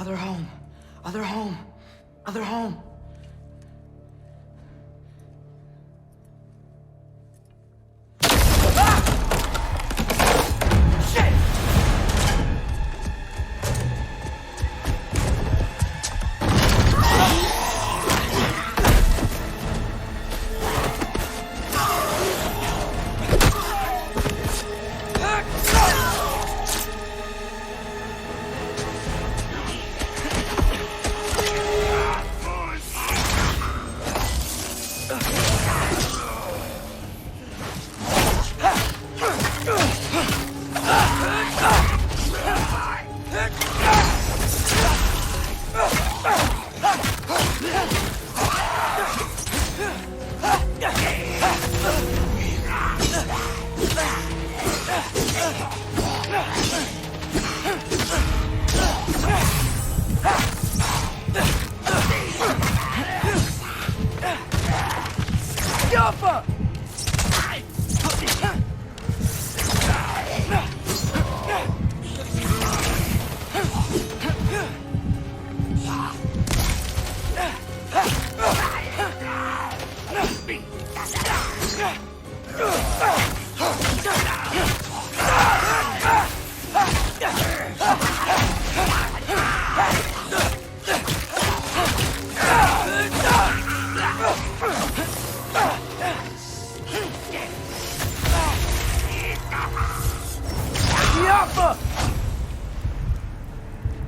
Other home. Other home. Other home.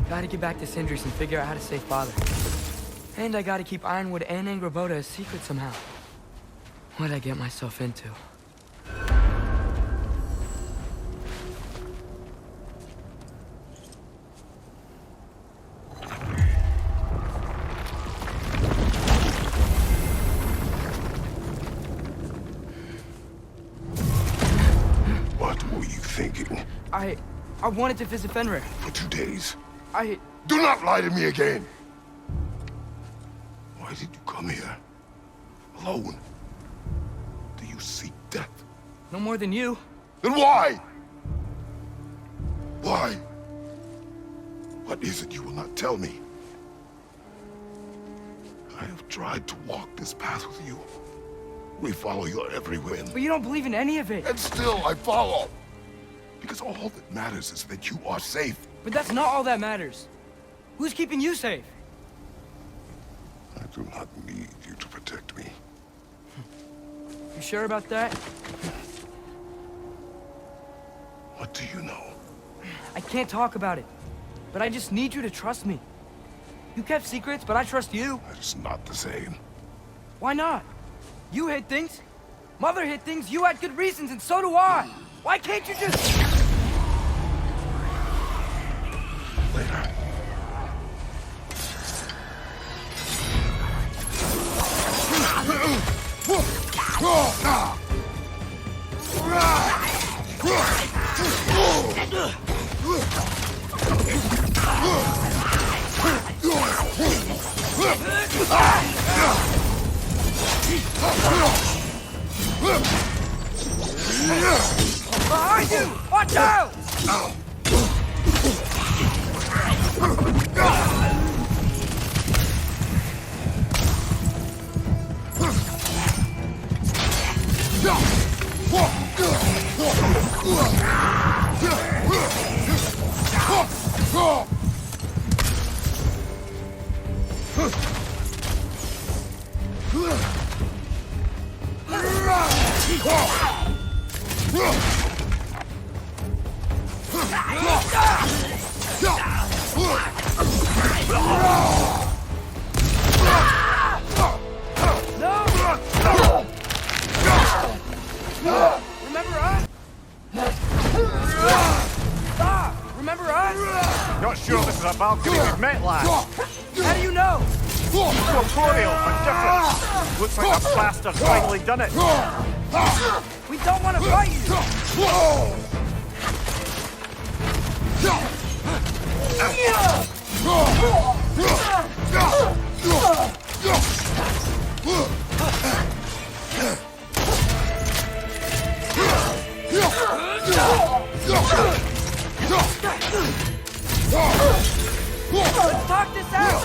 Gotta get back to Sindri's and figure out how to save Father. And I gotta keep Ironwood and Angrboda a secret somehow. What'd I get myself into? What were you thinking? I wanted to visit Fenrir. For 2 days. Do not lie to me again! Why did you come here? Alone? Do you seek death? No more than you. Then why? Why? What is it you will not tell me? I have tried to walk this path with you. We follow your every whim. But you don't believe in any of it. And still I follow. Because all that matters is that you are safe. But that's not all that matters. Who's keeping you safe? I do not need you to protect me. You sure about that? What do you know? I can't talk about it. But I just need you to trust me. You kept secrets, but I trust you. That is not the same. Why not? You hid things. Mother hid things. You had good reasons, and so do I. Why can't you just... Later. Behind you! Watch out! Remember us? Stop! Remember us? Not sure this is a balcony we've met, lad. How do you know? Corporeal, but different. Looks like the bastard's finally done it. We don't want to fight you! talk this out!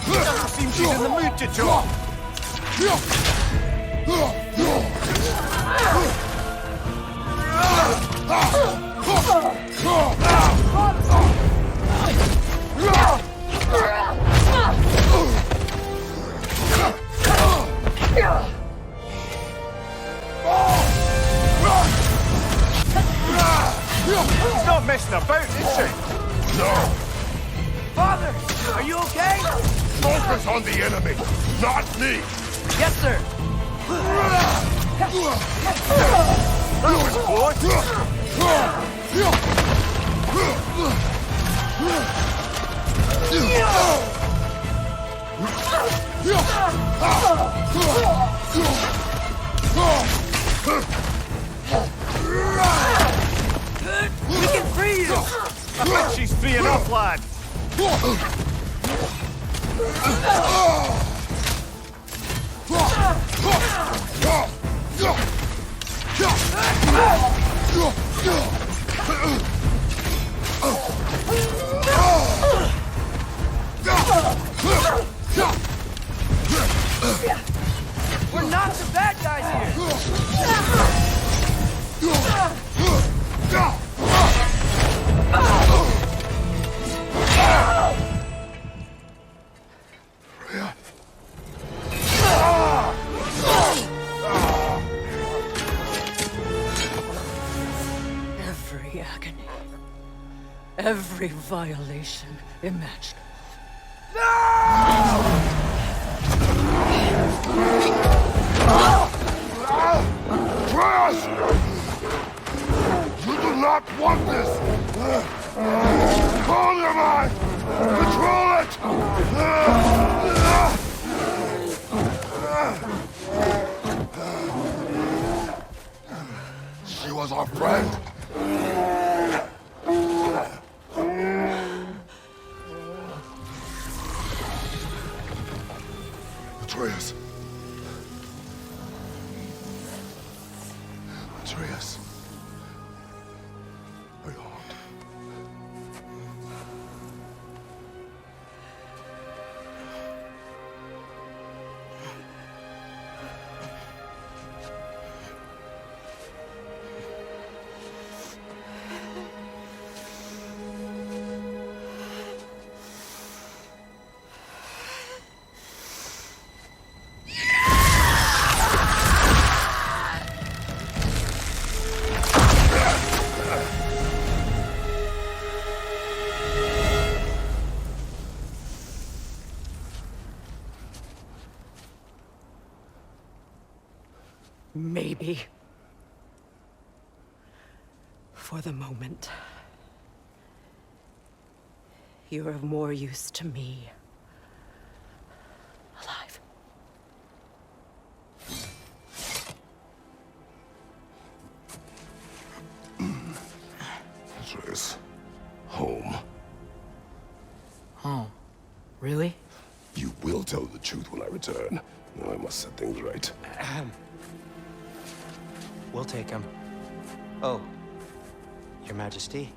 Doesn't seem she's in the mood to talk. She's not messing about, is she? No! Father, are you okay? Focus on the enemy, not me! Yes, sir. That was close. We can free you! I think she's free enough, lad. We're not the bad guys here! Every agony, every violation imaginable. Press! You do not want this! Control your mind! Control it! She was our friend. Atreus. Atreus. Are you harmed? Maybe. For the moment. You're of more use to me. Alive. Atreus. Home. Oh, really? You will tell the truth when I return. Now I must set things right. We'll take him. Oh, Your Majesty.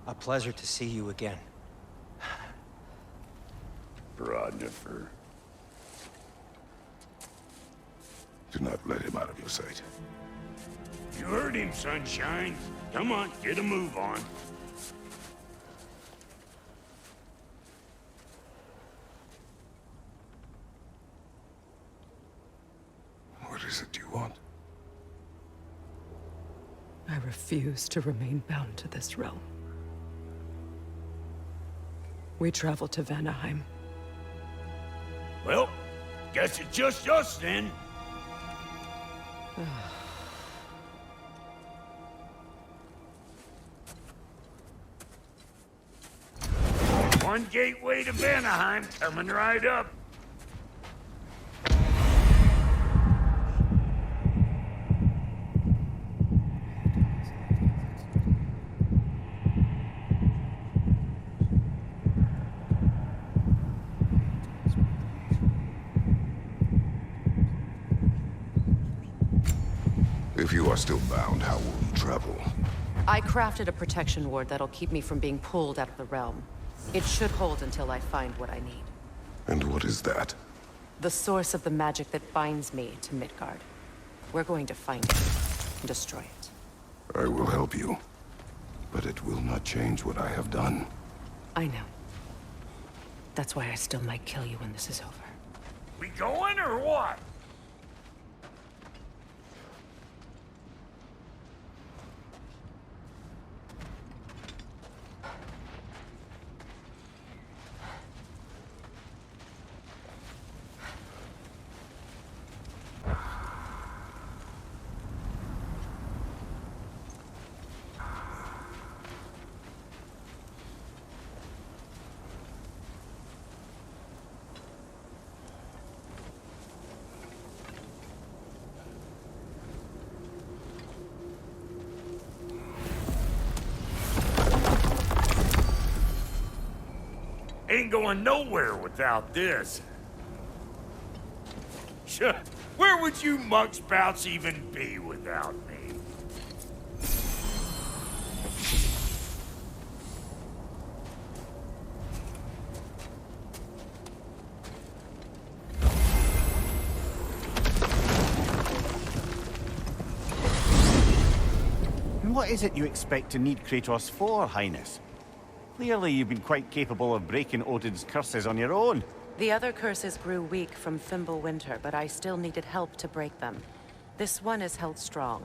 A pleasure to see you again. Rodnifer. Do not let him out of your sight. You heard him, Sunshine. Come on, get a move on. What is it you want? I refuse to remain bound to this realm. We travel to Vanaheim. Well, guess it's just us then. One gateway to Vanaheim coming right up. If you are still bound, how will you travel? I crafted a protection ward that'll keep me from being pulled out of the realm. It should hold until I find what I need. And what is that? The source of the magic that binds me to Midgard. We're going to find it and destroy it. I will help you. But it will not change what I have done. I know. That's why I still might kill you when this is over. We going or what? Ain't going nowhere without this. Sure, where would you muckspouts even be without me? And what is it you expect to need Kratos for, Highness? Clearly, you've been quite capable of breaking Odin's curses on your own. The other curses grew weak from Fimbulwinter, but I still needed help to break them. This one is held strong.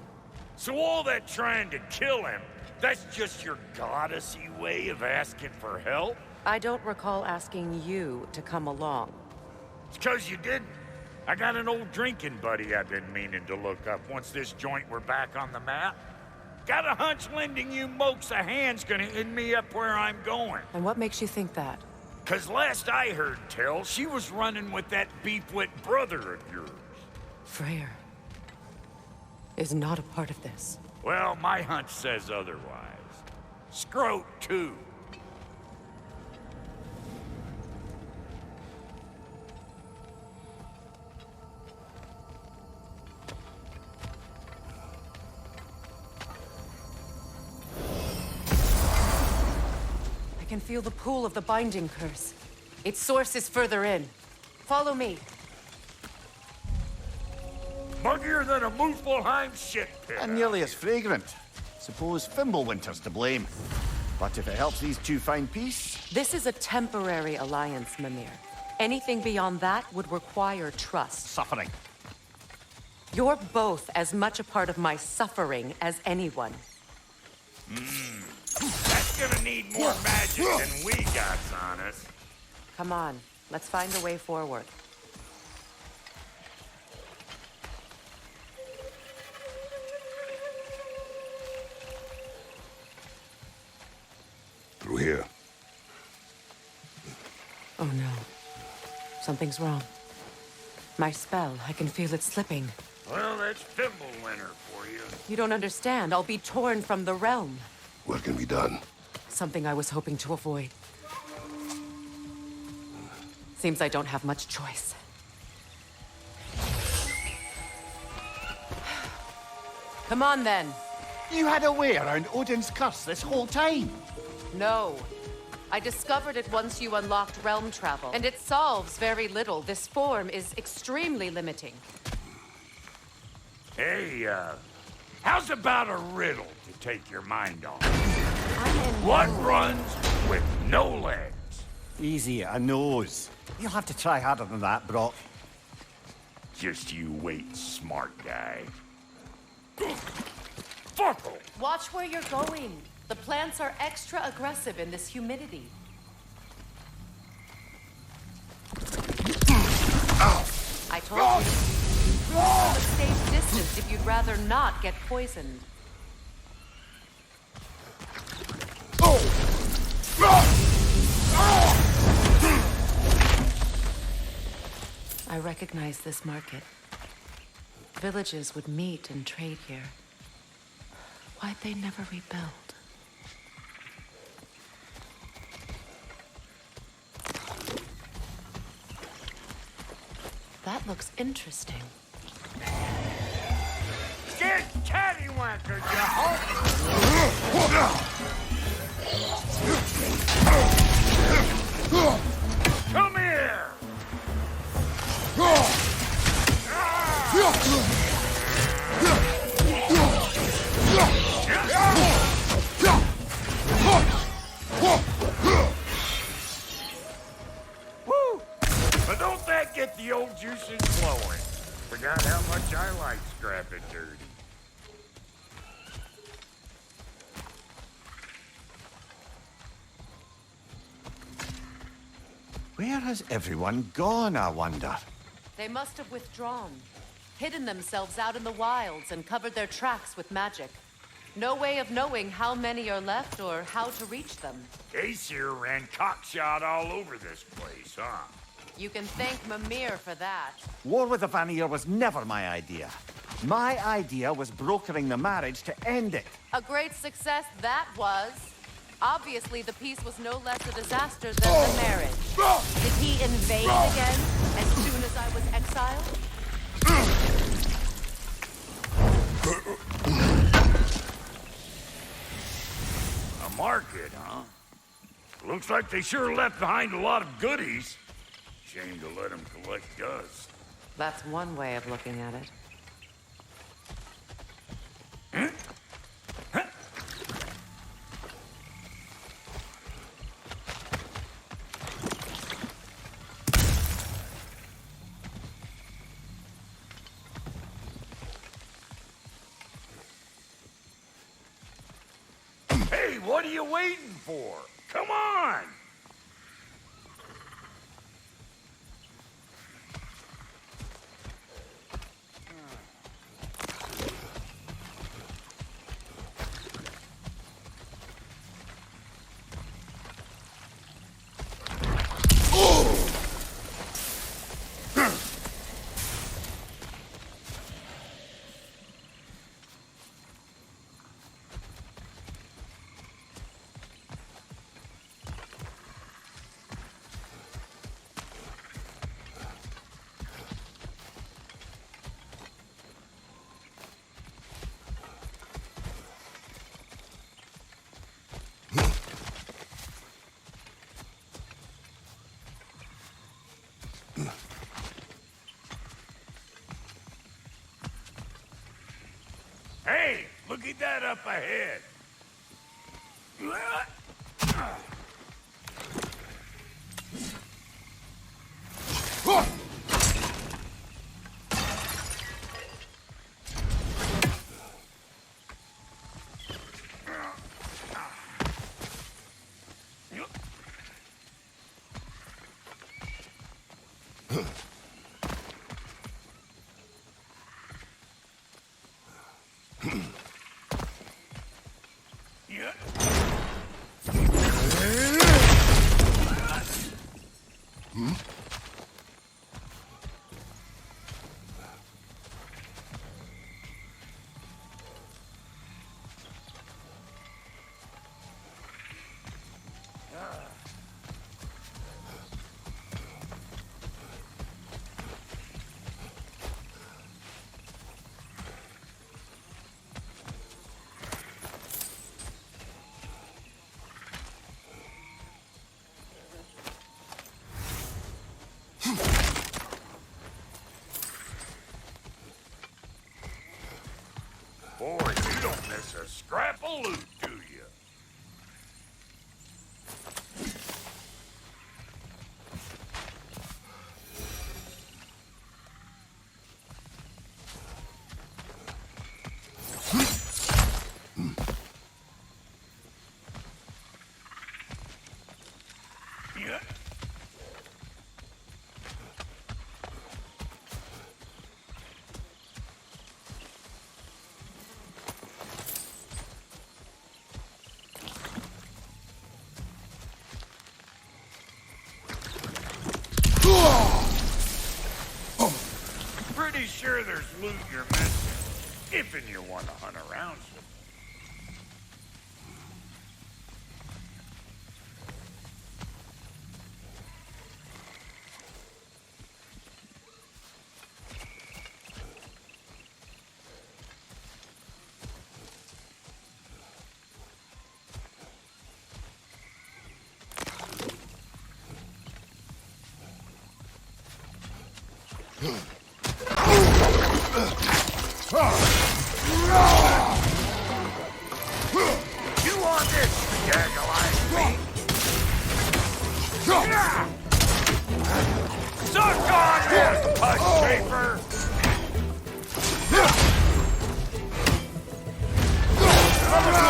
So all that trying to kill him, that's just your goddessy way of asking for help? I don't recall asking you to come along. It's 'cause you didn't. I got an old drinking buddy I've been meaning to look up once this joint were back on the map. Got a hunch lending you mokes a hand's gonna end me up where I'm going. And what makes you think that? 'Cause last I heard tell, she was running with that beefwit brother of yours. Freyr is not a part of this. Well, my hunch says otherwise. Scroat, too. I can feel the pull of the binding curse. Its source is further in. Follow me. Muggier than a Muspelheim shit pit. And nearly as fragrant. Suppose Fimbulwinter's to blame. But if it helps these two find peace... This is a temporary alliance, Mimir. Anything beyond that would require trust. Suffering. You're both as much a part of my suffering as anyone. That's gonna need more magic than we got on us. Come on, let's find a way forward. Through here. Oh no. Something's wrong. My spell, I can feel it slipping. Well, that's Fimbulwinter for you. You don't understand. I'll be torn from the realm. What can be done? Something I was hoping to avoid. Seems I don't have much choice. Come on, then. You had a way around Odin's curse this whole time. No. I discovered it once you unlocked realm travel, and it solves very little. This form is extremely limiting. Hey, how's about a riddle to take your mind off? I'm in What runs with no legs? Easy, a nose. You'll have to try harder than that, Brock. Just you wait, smart guy. Fuckle! Watch where you're going. The plants are extra aggressive in this humidity. I told you. From a safe distance if you'd rather not get poisoned. I recognize this market. Villages would meet and trade here. Why'd they never rebuild? That looks interesting. Get cattywacker, you hope! Come here! Woo! But don't that get the old juices flowing? Forgot how much I like scrapping dirty. Where has everyone gone, I wonder? They must have withdrawn, hidden themselves out in the wilds and covered their tracks with magic. No way of knowing how many are left or how to reach them. Aesir ran cockshot all over this place, huh? You can thank Mimir for that. War with the Vanir was never my idea. My idea was brokering the marriage to end it. A great success that was. Obviously, the peace was no less a disaster than the marriage. Did he invade again as soon as I was exiled? A market, huh? Looks like they sure left behind a lot of goodies. Shame to let them collect dust. That's one way of looking at it. Hey, what are you waiting for? Come on! Hey, look at that up ahead. Boy, you don't miss a scrap of loot, do you? Yeah. Pretty sure there's loot you're missing, if and you want to hunt around some. You want this, gaggle-eyed beast? Suck on this, push paper! To the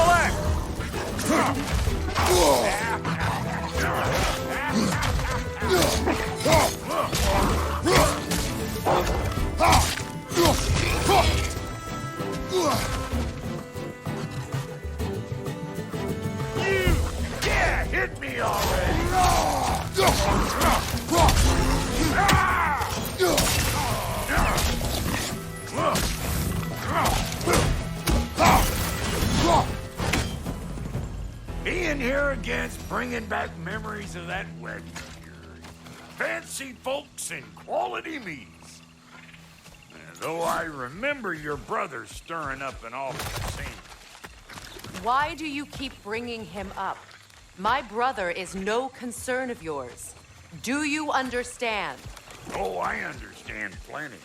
left! Yeah, hit me already! Being here again's bringing back memories of that wedding of yours. Fancy folks and quality meats. And though I remember your brother stirring up an awful scene. Why do you keep bringing him up? My brother is no concern of yours. Do you understand? Oh, I understand plenty.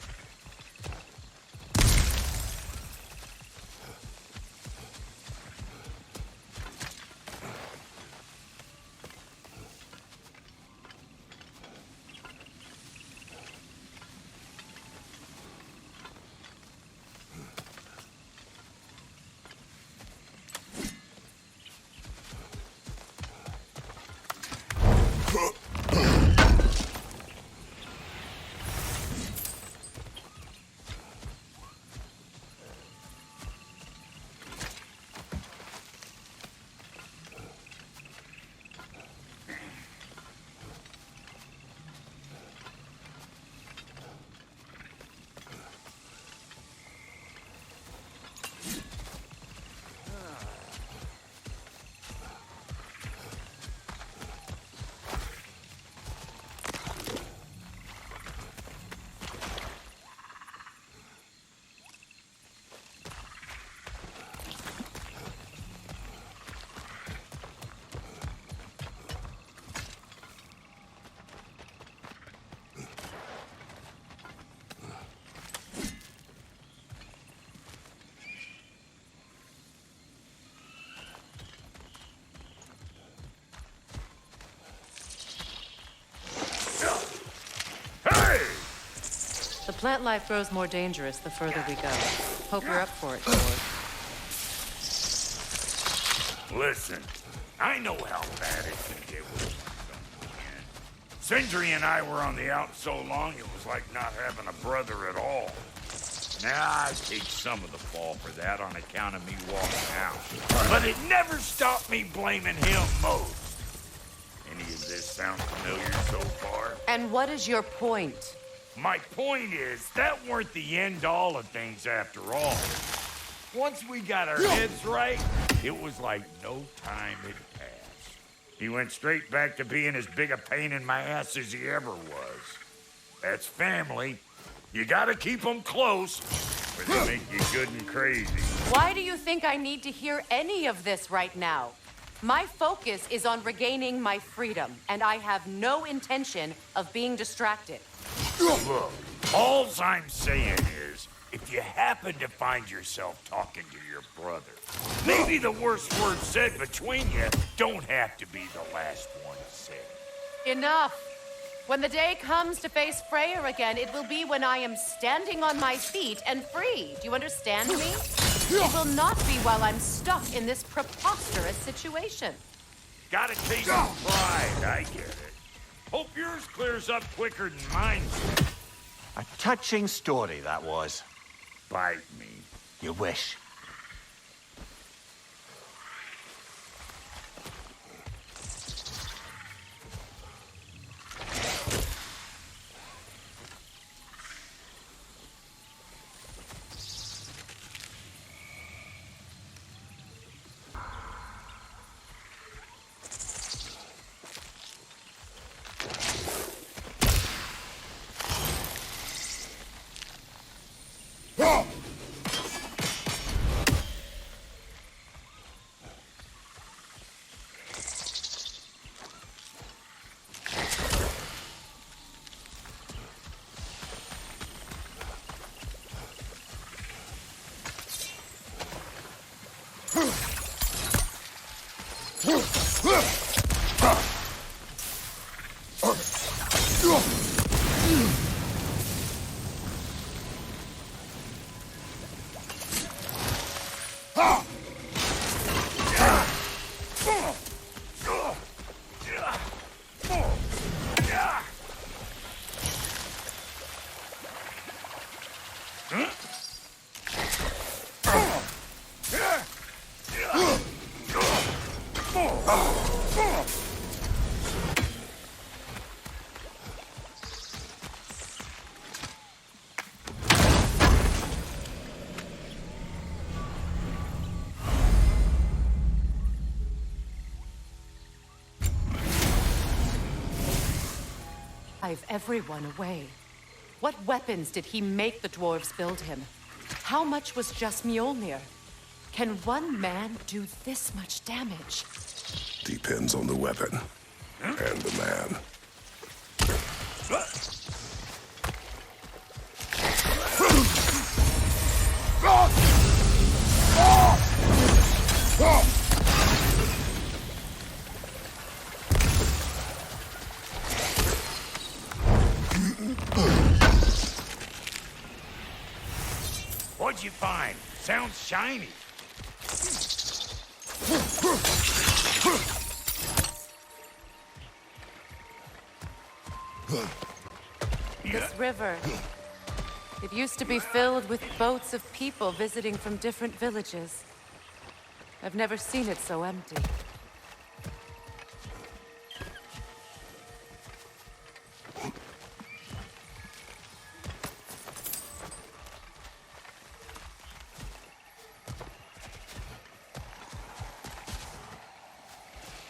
The plant life grows more dangerous the further we go. Hope you're up for it, George. Listen, I know how bad it can get with Sindri and I were on the out so long, it was like not having a brother at all. Now, I take some of the fall for that on account of me walking out. But it never stopped me blaming him most. Any of this sound familiar so far? And what is your point? My point is, that weren't the end-all of things after all. Once we got our heads right, it was like no time had passed. He went straight back to being as big a pain in my ass as he ever was. That's family. You gotta keep them close, or they make you good and crazy. Why do you think I need to hear any of this right now? My focus is on regaining my freedom, and I have no intention of being distracted. Look, all I'm saying is, if you happen to find yourself talking to your brother, maybe the worst word said between you don't have to be the last one said. Enough! When the day comes to face Freya again, it will be when I am standing on my feet and free. Do you understand me? It will not be while I'm stuck in this preposterous situation. Gotta take some pride, I get it. Hope yours clears up quicker than mine. A touching story, that was. Bite me. You wish. Drive everyone away. What weapons did he make the dwarves build him? How much was just Mjolnir? Can one man do this much damage? Depends on the weapon and the man. What'd you find? Sounds shiny. This river. It used to be filled with boats of people visiting from different villages. I've never seen it so empty.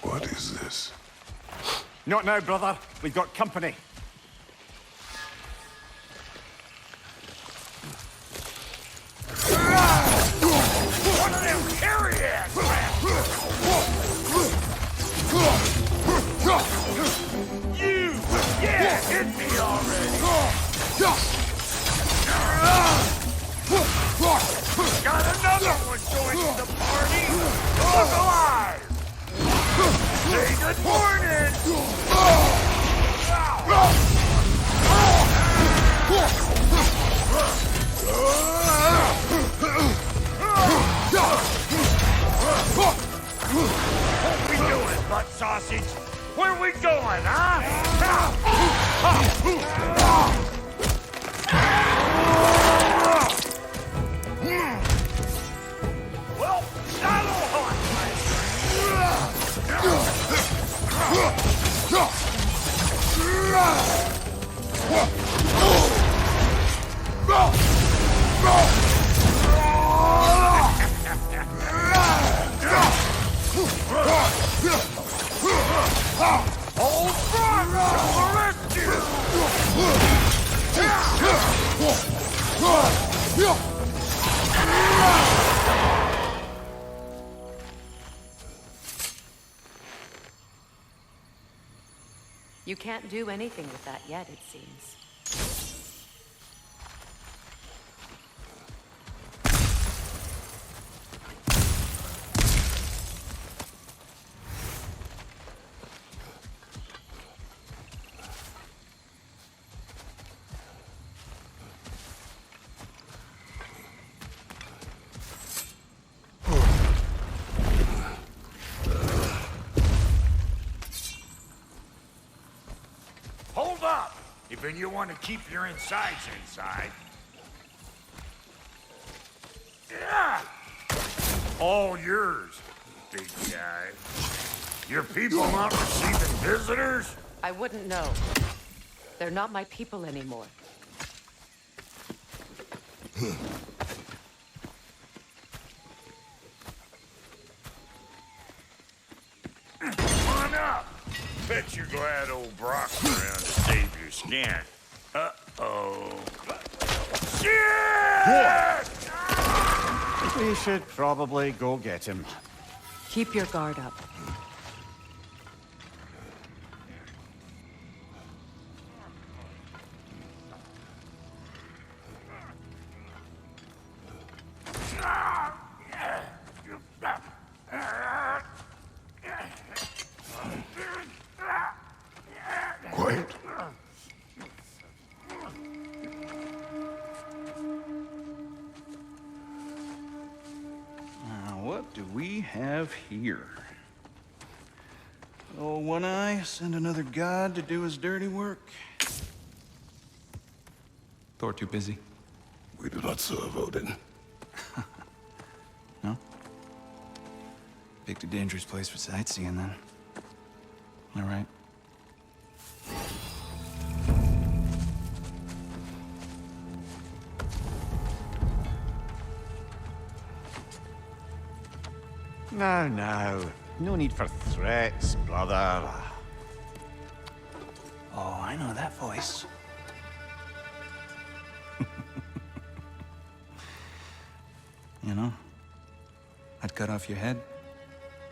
What is this? Not now, brother. We've got company. One of them carry-ass You! Yeah, hit me already! Got another one joining the party! Look alive! Say good morning! What we doing, butt sausage? Where we going, huh? Well, that'll hunt, Hold front! I'll arrest You can't do anything with that yet, it seems. Hold up! Even you want to keep your insides inside. Yeah! All yours, big guy. Your people not receiving visitors? I wouldn't know. They're not my people anymore. Come on up! Bet you're glad old Brock's around to save your skin. Uh-oh. Shit! We should probably go get him. Keep your guard up. have here? Oh, One Eye, send another god to do his dirty work. Thor too busy? We do not serve Odin. No? Picked a dangerous place for sightseeing, then. All right. Now. No need for threats, brother. Oh, I know that voice. You know, I'd cut off your head,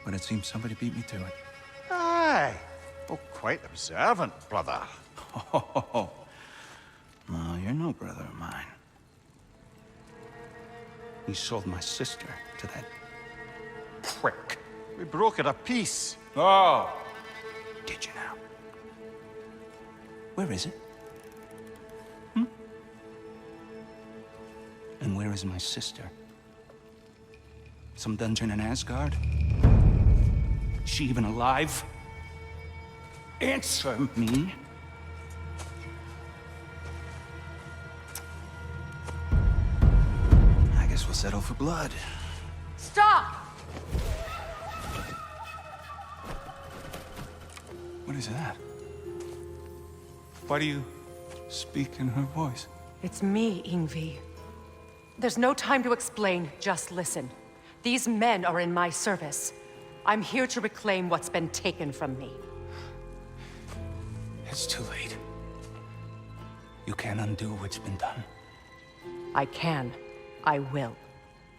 but it seems somebody beat me to it. Aye. Oh, quite observant, brother. Oh, no, you're no brother of mine. You sold my sister to that prick. We broke it a piece. Oh! Did you now? Where is it? And where is my sister? Some dungeon in Asgard? She even alive? Answer me. I guess we'll settle for blood. Stop! What is that? Why do you speak in her voice? It's me, Ingvi. There's no time to explain, just listen. These men are in my service. I'm here to reclaim what's been taken from me. It's too late. You can't undo what's been done. I can. I will.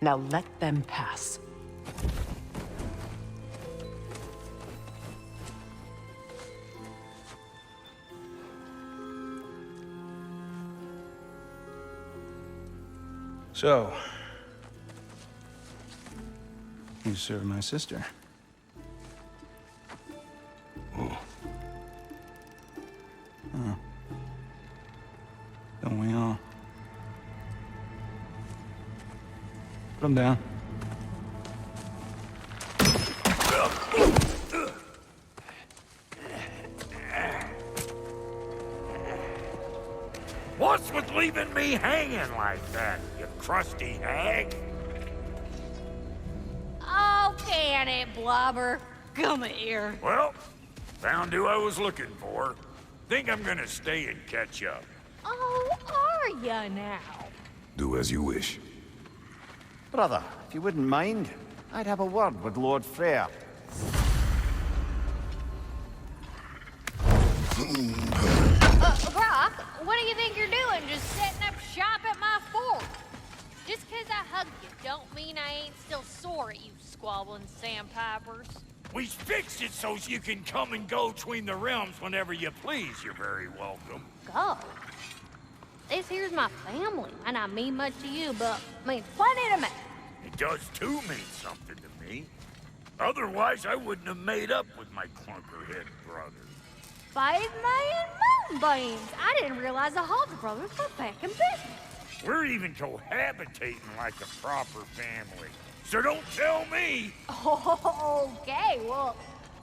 Now let them pass. So, you serve my sister. Oh. Huh. Don't we all? Put him down. What's with leaving me hanging like that, you crusty hag? Oh, can it, Blobber? Come here. Well, found who I was looking for. Think I'm gonna stay and catch up. Oh, are ya now? Do as you wish. Brother, if you wouldn't mind, I'd have a word with Lord Freyr. Brock, what do you think you're doing? Just setting up shop at my fort? Just 'cause I hugged you don't mean I ain't still sore at you squabbling sandpipers. We fixed it so you can come and go between the realms whenever you please. You're very welcome. Go. This here's my family, and I mean much to you, but means plenty to me. It does too mean something to me. Otherwise, I wouldn't have made up with my clunkerhead brother. 5 million moonbeams! I didn't realize the Hobbs brothers were back in business. We're even cohabitating like a proper family. So don't tell me. Okay, well,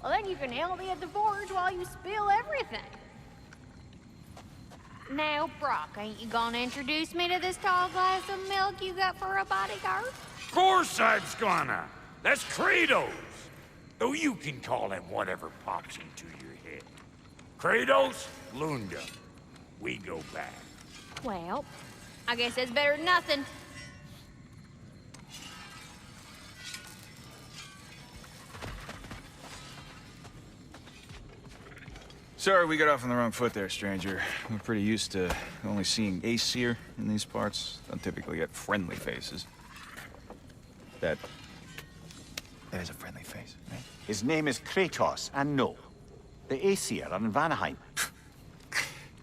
then you can help me at the forge while you spill everything. Now, Brock, ain't you gonna introduce me to this tall glass of milk you got for a bodyguard? Of course I was gonna. That's Kratos. Though you can call him whatever pops into your head. Kratos, Lunda. We go back. Well, I guess that's better than nothing. Sorry we got off on the wrong foot there, stranger. We're pretty used to only seeing Aesir in these parts. Don't typically get friendly faces. That is a friendly face, right? His name is Kratos, and no, the Aesir are in Vanaheim.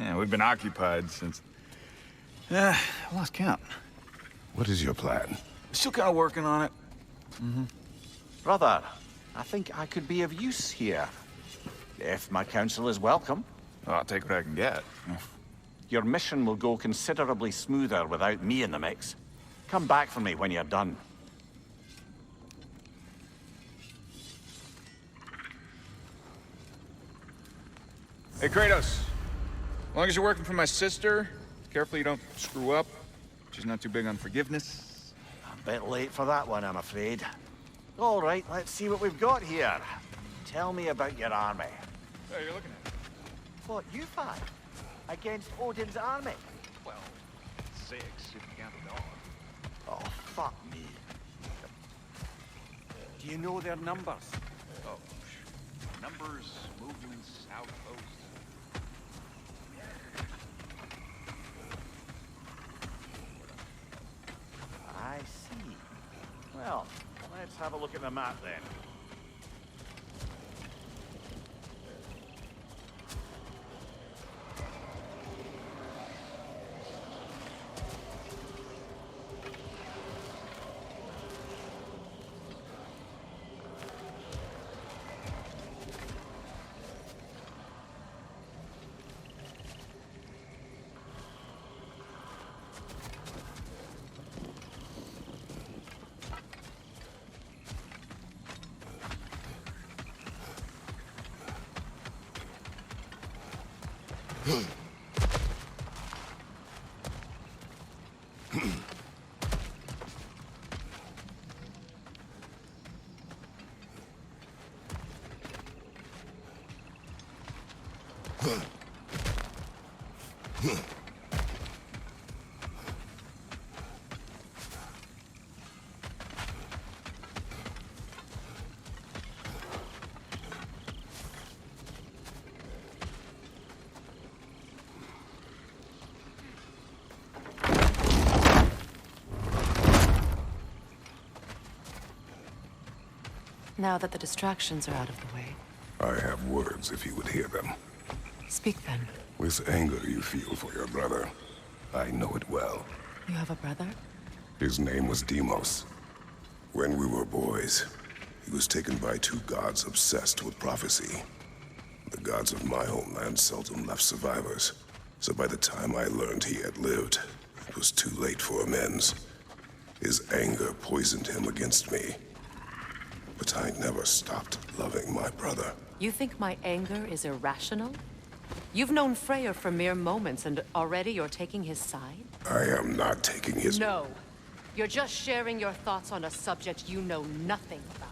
Yeah, we've been occupied since... I lost count. What is your plan? Still kind of working on it. Brother, I think I could be of use here. If my counsel is welcome. Well, I'll take what I can get. Your mission will go considerably smoother without me in the mix. Come back for me when you're done. Hey, Kratos. As long as you're working for my sister, careful you don't screw up. She's not too big on forgiveness. A bit late for that one, I'm afraid. All right, let's see what we've got here. Tell me about your army. Oh, you're looking at it. What, you fight? Against Odin's army? Well, 6 if you count the dog. Oh, fuck me. Do you know their numbers? Oh, numbers, movements, outposts. I see. Well, let's have a look at the map then. Now that the distractions are out of the way, I have words if you would hear them. speak then. This anger you feel for your brother, I know it well. You have a brother? His name was Deimos. When we were boys, he was taken by 2 gods obsessed with prophecy. The gods of my homeland seldom left survivors, so by the time I learned he had lived, it was too late for amends. His anger poisoned him against me. But I never stopped loving my brother. You think my anger is irrational? You've known Freyr for mere moments, and already you're taking his side? I am not taking his... No. You're just sharing your thoughts on a subject you know nothing about.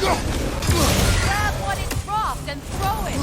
Grab what it dropped and throw it!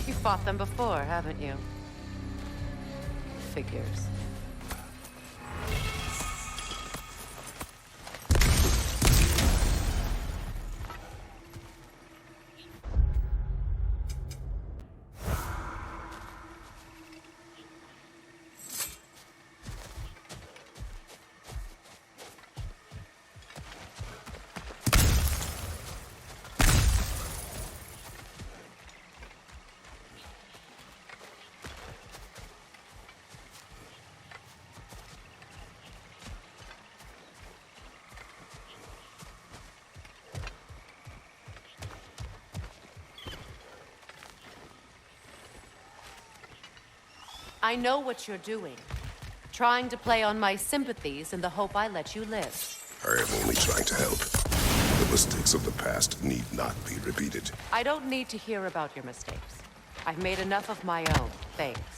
You fought them before, haven't you? Figures. I know what you're doing. Trying to play on my sympathies in the hope I let you live. I am only trying to help. The mistakes of the past need not be repeated. I don't need to hear about your mistakes. I've made enough of my own, thanks.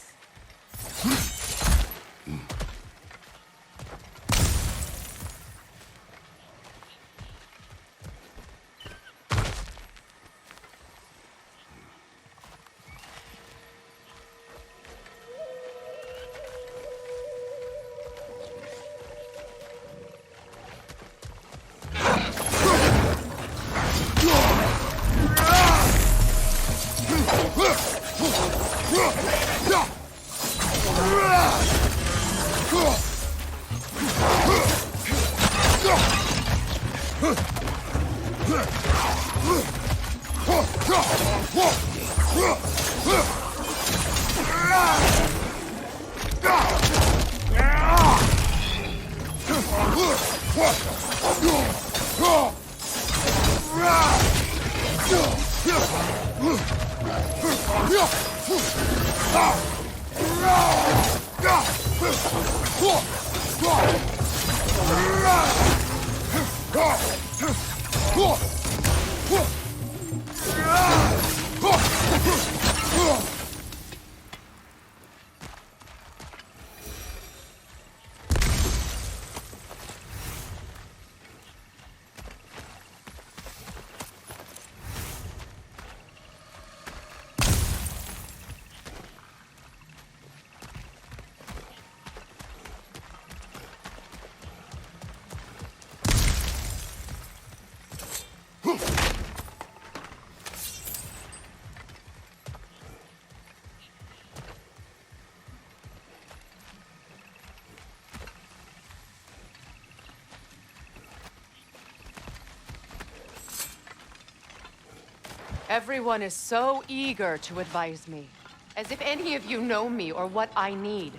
Everyone is so eager to advise me, as if any of you know me or what I need.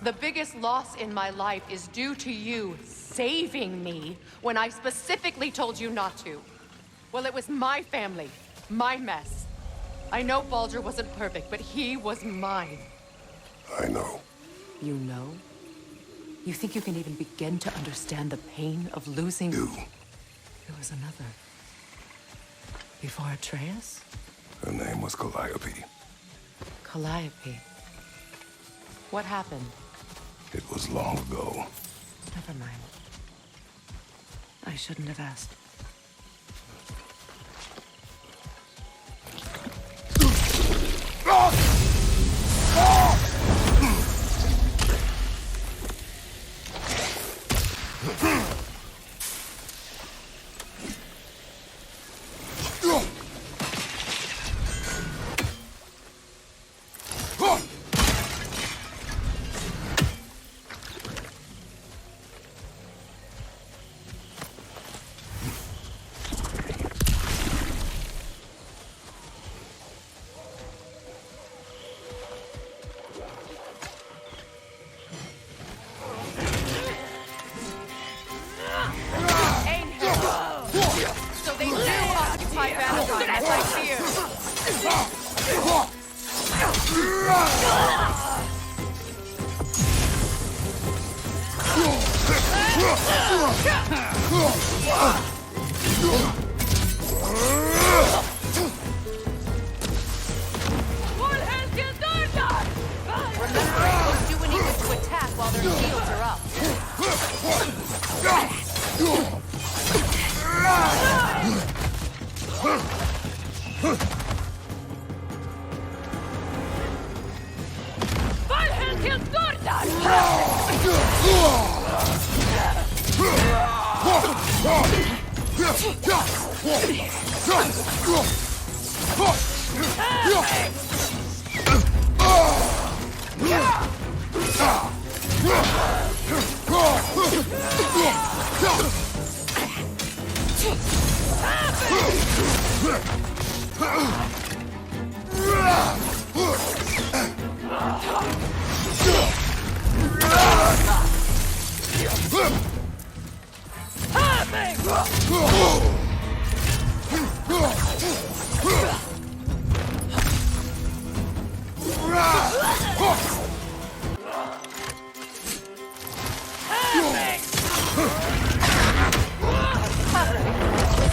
The biggest loss in my life is due to you saving me when I specifically told you not to. Well, it was my family, my mess. I know Baldur wasn't perfect, but he was mine. I know. You know? You think you can even begin to understand the pain of losing... You. There was another. Before Atreus? Her name was Calliope. Calliope. What happened? It was long ago. Never mind. I shouldn't have asked.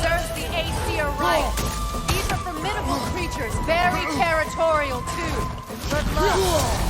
Serves the Aesir right. These are formidable creatures, very territorial too. Good luck.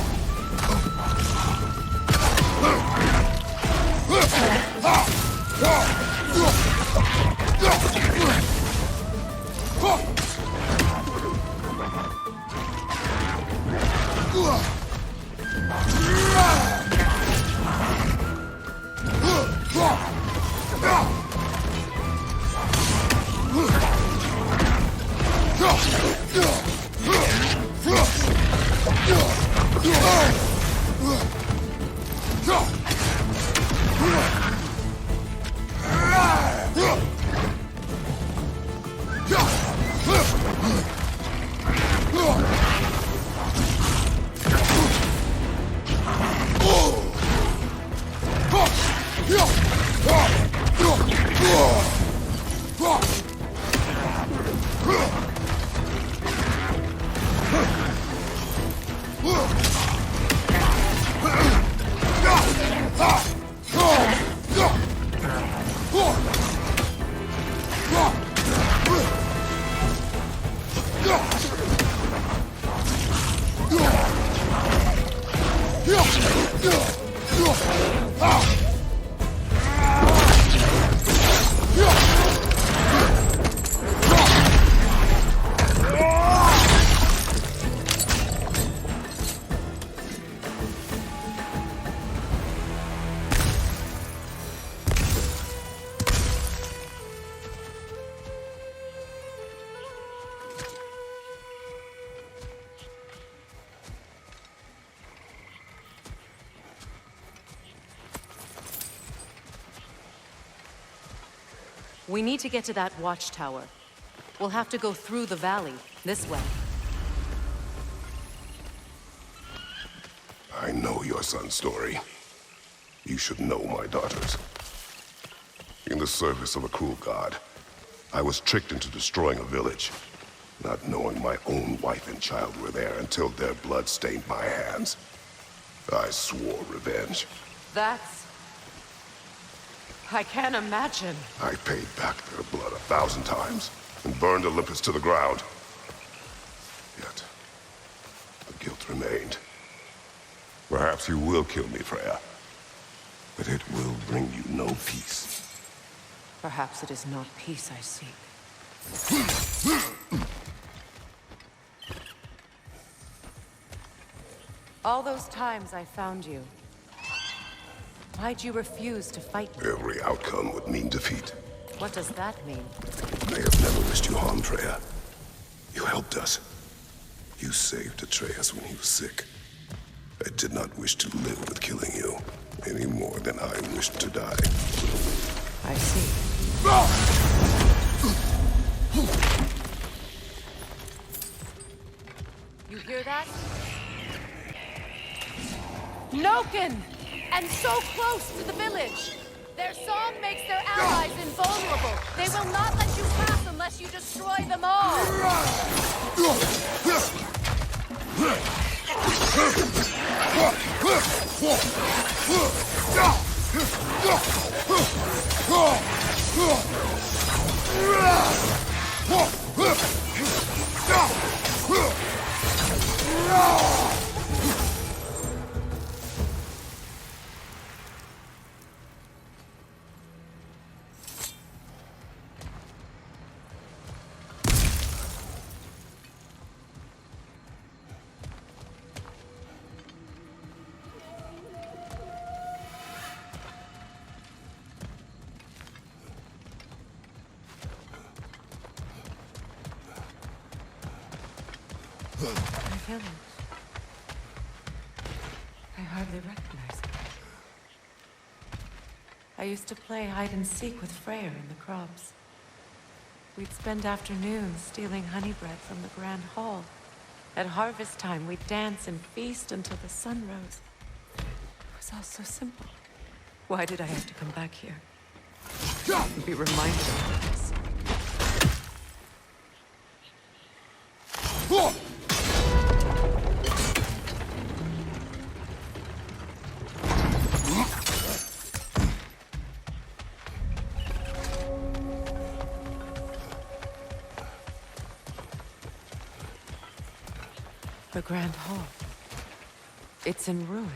We need to get to that watchtower. We'll have to go through the valley, this way. I know your son's story. You should know my daughter's. In the service of a cruel god, I was tricked into destroying a village, not knowing my own wife and child were there until their blood stained my hands. I swore revenge. I can't imagine. I paid back their blood 1,000 times and burned Olympus to the ground. Yet, the guilt remained. Perhaps you will kill me, Freya, but it will bring you no peace. Perhaps it is not peace I seek. All those times I found you, why'd you refuse to fight me? Every outcome would mean defeat. What does that mean? I have never wished you harm, Freya. You helped us. You saved Atreus when he was sick. I did not wish to live with killing you, any more than I wished to die. I see. You hear that? Noken! And so close to the village! Their song makes their allies invulnerable. They will not let you pass unless you destroy them all. My village. I hardly recognize it. I used to play hide and seek with Freyr in the crops. We'd spend afternoons stealing honey bread from the Grand Hall. At harvest time, we'd dance and feast until the sun rose. It was all so simple. Why did I have to come back here? Be reminded of this. The Grand Hall. It's in ruin.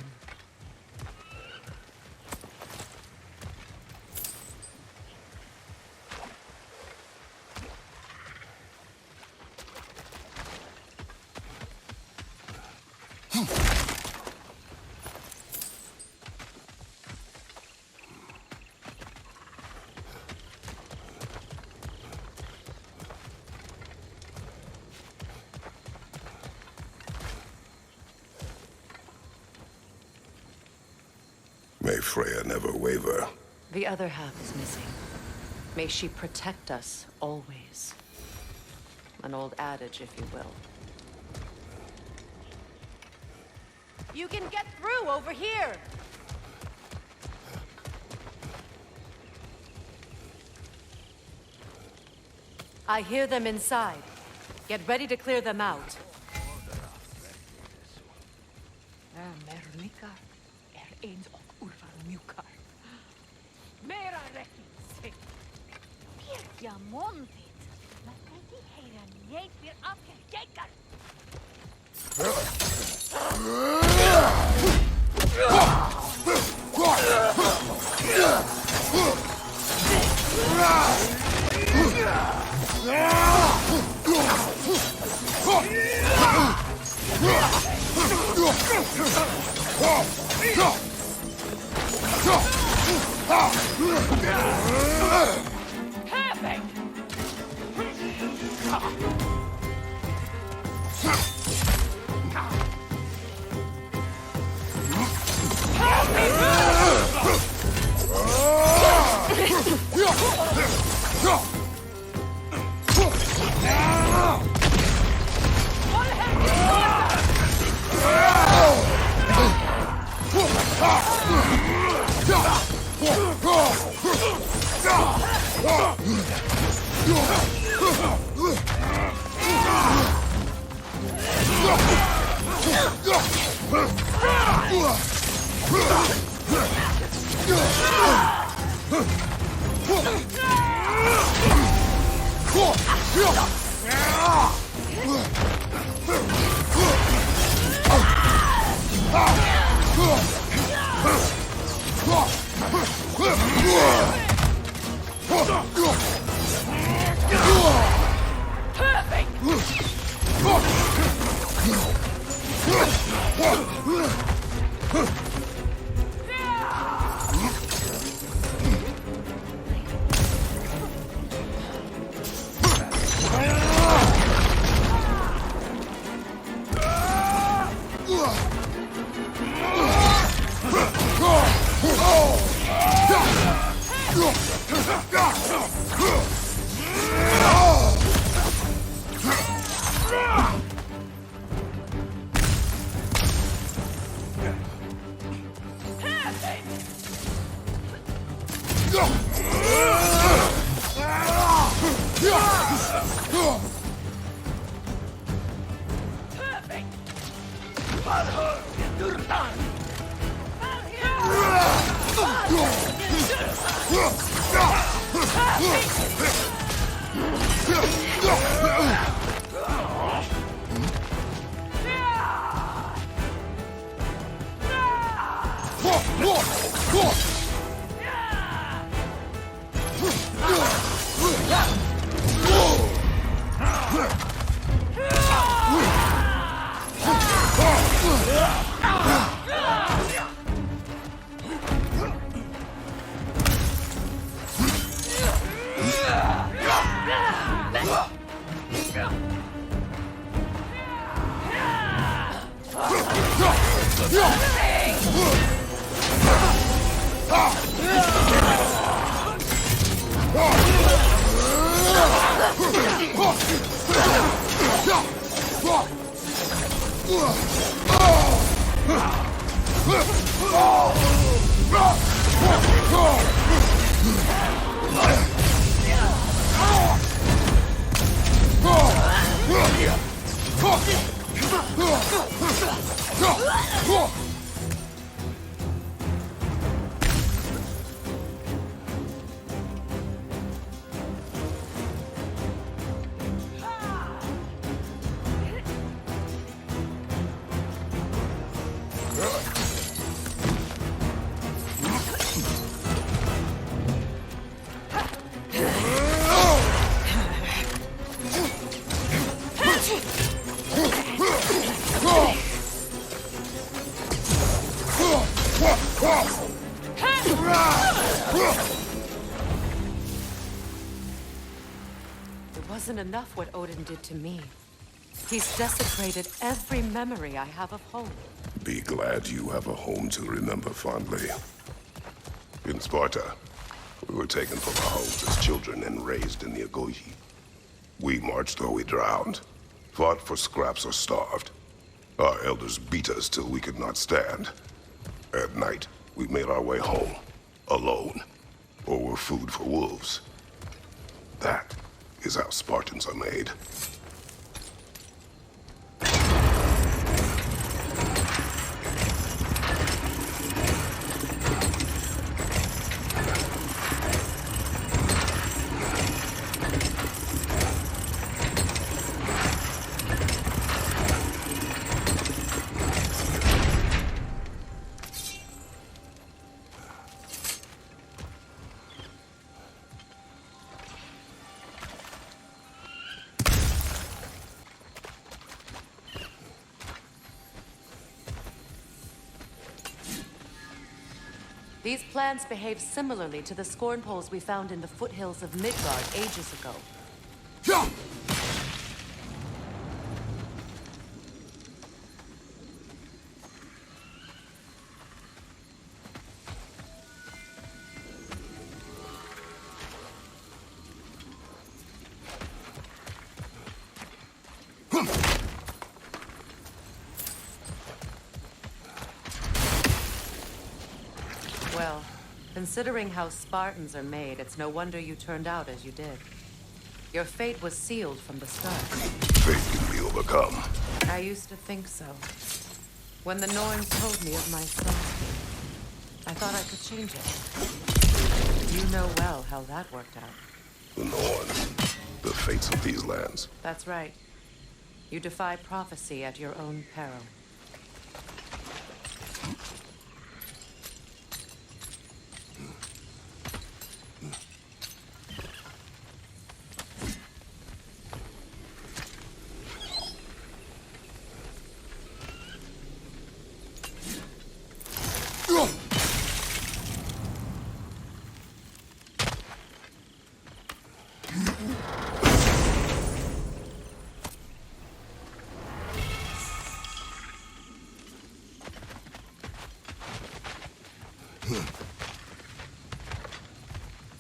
May Freya never waver. The other half is missing. May she protect us always. An old adage, if you will. You can get through over here! I hear them inside. Get ready to clear them out. Ja, mondvit. Men ikke heyra njeit bir afgekekar. It wasn't enough what Odin did to me. He's desecrated every memory I have of home. Be glad you have a home to remember fondly. In Sparta, we were taken from our homes as children and raised in the Agogi. We marched or we drowned, fought for scraps or starved. Our elders beat us till we could not stand. At night, we made our way home, alone, or were food for wolves. That is how Spartans are made. These plants behave similarly to the scorn poles we found in the foothills of Midgard ages ago. Well, considering how Spartans are made, it's no wonder you turned out as you did. Your fate was sealed from the start. Fate can be overcome. I used to think so. When the Norns told me of my son, I thought I could change it. You know well how that worked out. The Norns, the fates of these lands. That's right. You defy prophecy at your own peril.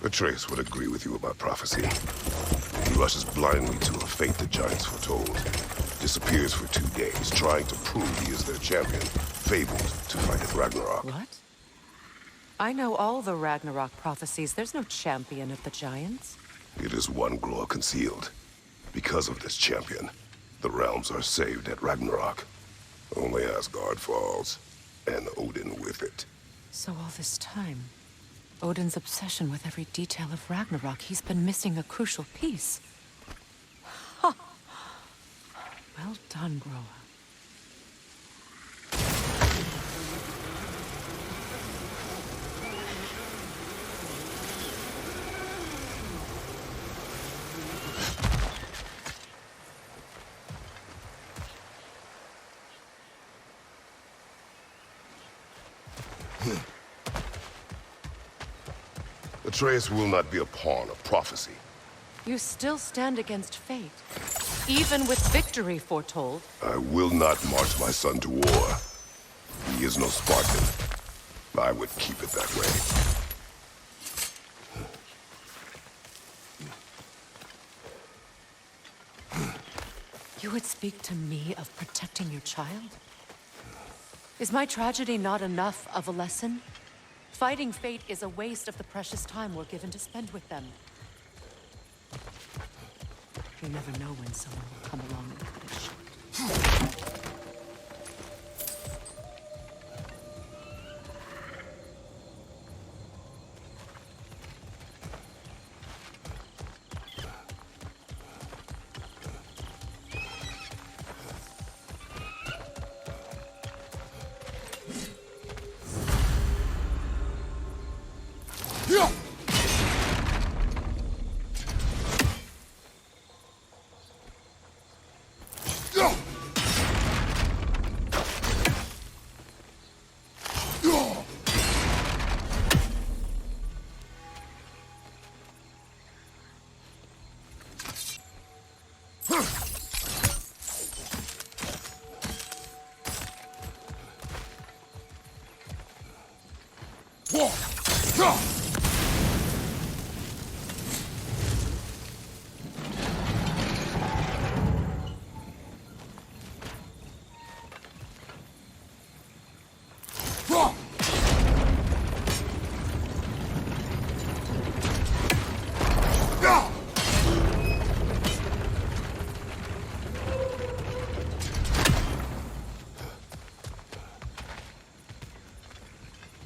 Atreus would agree with you about prophecy. He rushes blindly to a fate the giants foretold. Disappears for 2 days, trying to prove he is their champion, fabled to fight at Ragnarok. What? I know all the Ragnarok prophecies. There's no champion of the giants. It is one glow concealed. Because of this champion, the realms are saved at Ragnarok. Only Asgard falls, and Odin with it. So all this time, Odin's obsession with every detail of Ragnarok, he's been missing a crucial piece. Ha! Well done, Groa. Atreus will not be a pawn of prophecy. You still stand against fate, even with victory foretold. I will not march my son to war. He is no Spartan. I would keep it that way. You would speak to me of protecting your child? Is my tragedy not enough of a lesson? Fighting fate is a waste of the precious time we're given to spend with them. You never know when someone will come along and cut it short.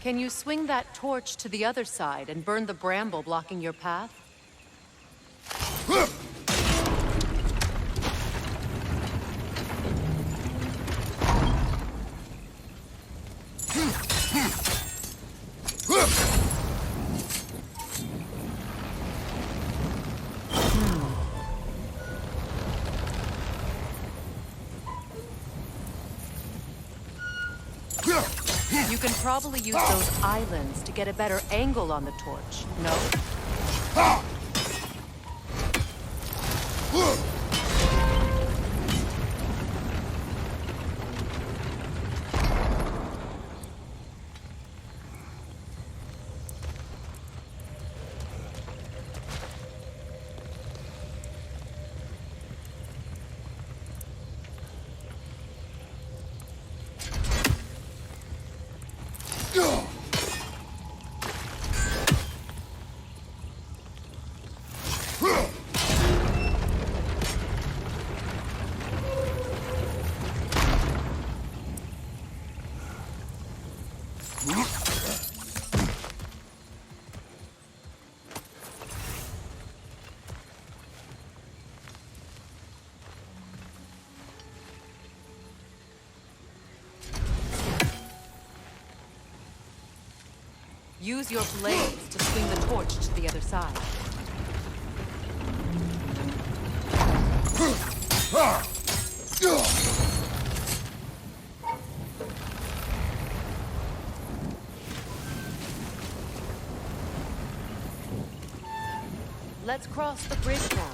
Can you swing that torch to the other side and burn the bramble blocking your path? You can probably use those islands to get a better angle on the torch, no? Use your blades to swing the torch to the other side. Let's cross the bridge now.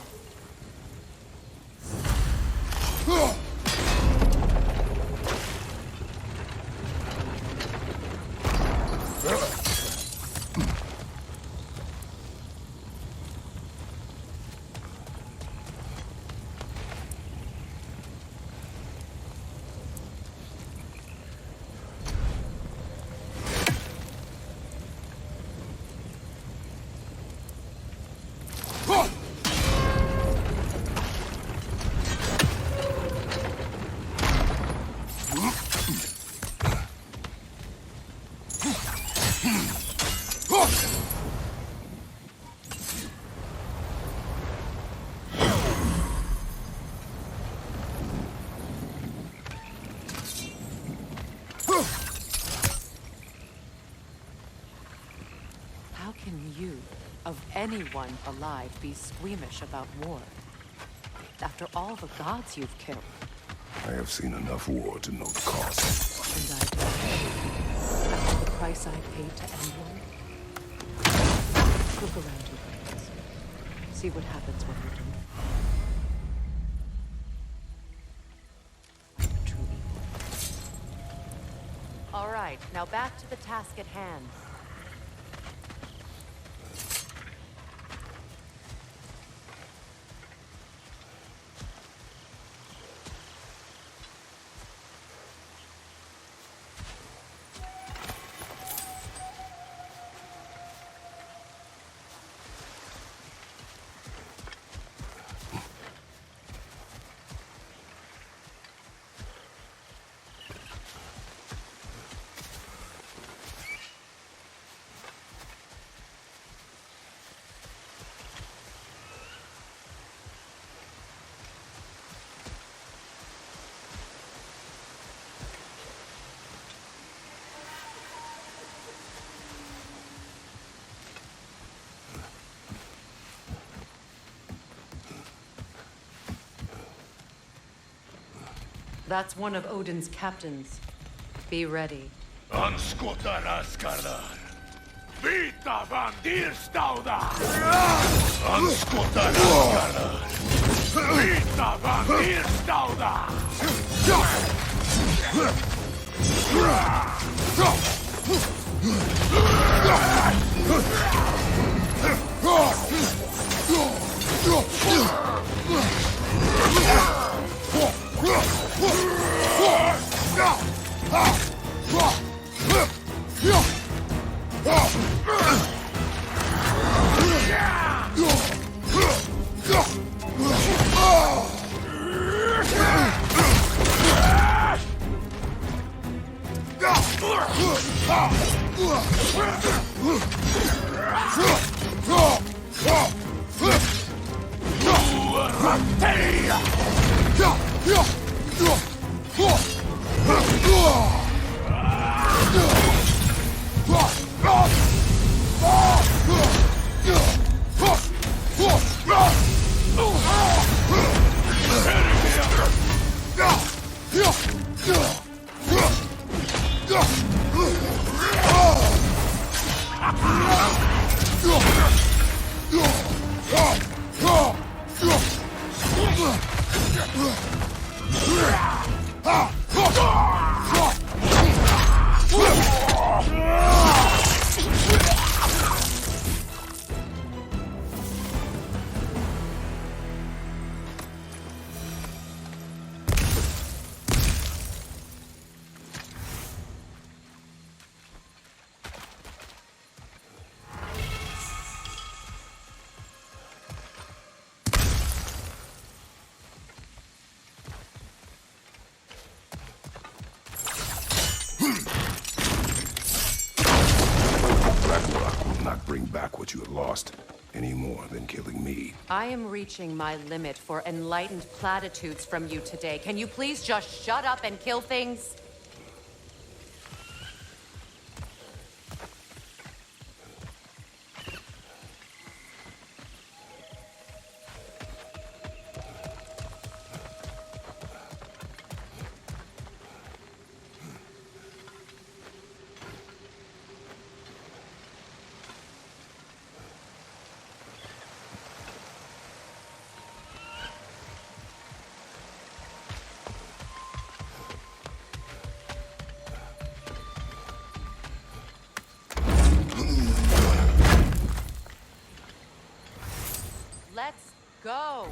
How can you, of anyone alive, be squeamish about war? After all the gods you've killed. I have seen enough war to know the cost. And I do. After the price I paid to end one. Look around you, friends. See what happens when you do. True evil. All right. right. Now back to the task at hand. That's one of Odin's captains. Be ready. Anskotar askardar. Vita vandir staudar. Anskotar askardar. Vita vandir staudar. Ragnarok will not bring back what you have lost, any more than killing me. I am reaching my limit for enlightened platitudes from you today. Can you please just shut up and kill things? Let's go.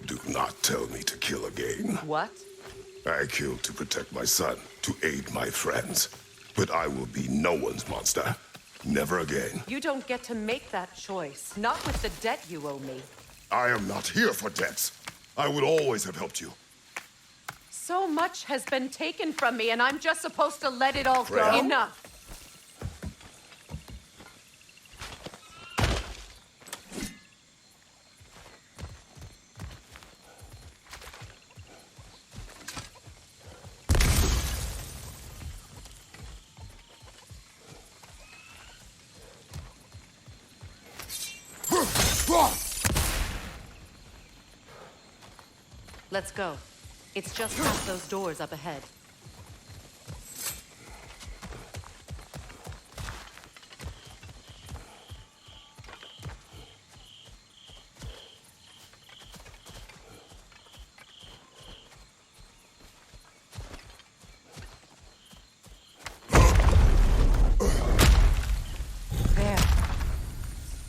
Do not tell me to kill again. What? I killed to protect my son, to aid my friends. But I will be no one's monster. Never again. You don't get to make that choice. Not with the debt you owe me. I am not here for debts. I would always have helped you. So much has been taken from me, and I'm just supposed to let it all go. Freya? Enough. Let's go. It's just past those doors up ahead. There.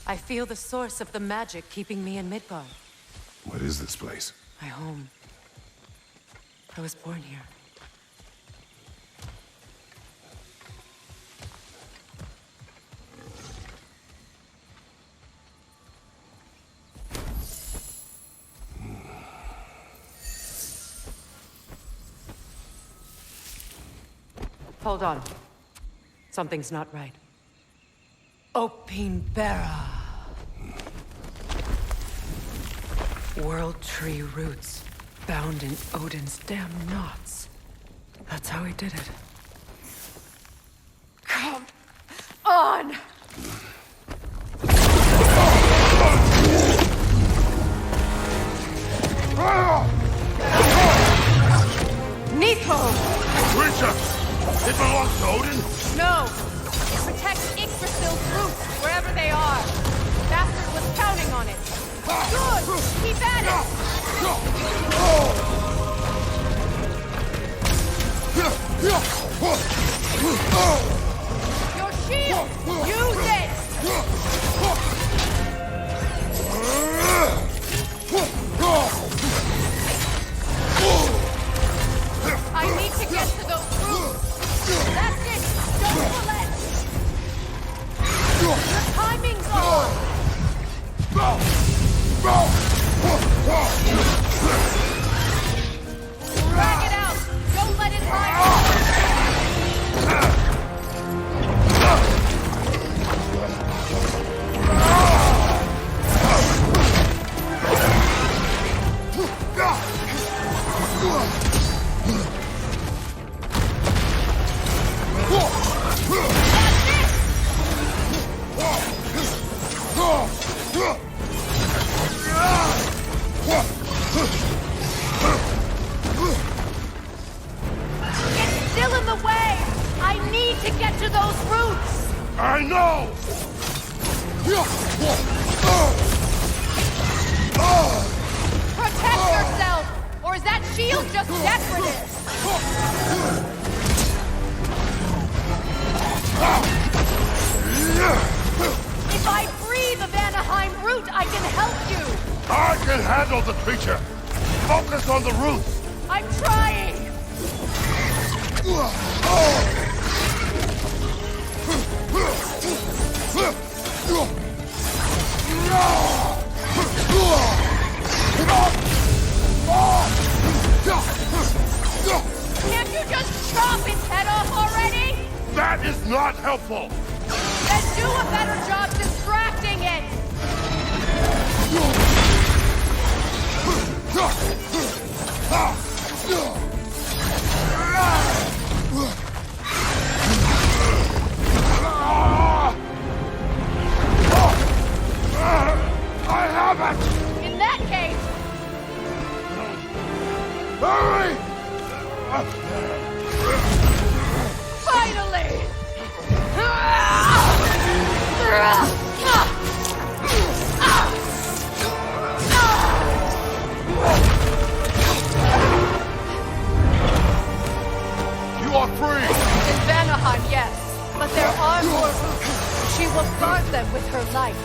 I feel the source of the magic keeping me in Midgard. What is this place? My home. I was born here. Hold on. Something's not right. Opinbera. World tree roots. Bound in Odin's damn knots. That's how he did it. Come on! Nico! Creature! It belongs to Odin? No! Protect Yggdrasil's roots, wherever they are. Bastard was counting on it. Good! Keep at it! Your shield! Use it! I need to get to those roots! That's it! Don't collect! Your timing's on! Drag it out! Don't let it hide! It's still in the way! I need to get to those roots! I know! Protect yourself! Or is that shield just decorative? If I free the Vanaheim root, I can help you! I can handle the creature! Focus on the roots! I'm trying! Can't you just chop its head off already? That is not helpful! Then do a better job distracting it! I have it! In that case... Hurry! Finally! You are free! In Vanaheim, yes. But there are more routes. She will guard them with her life.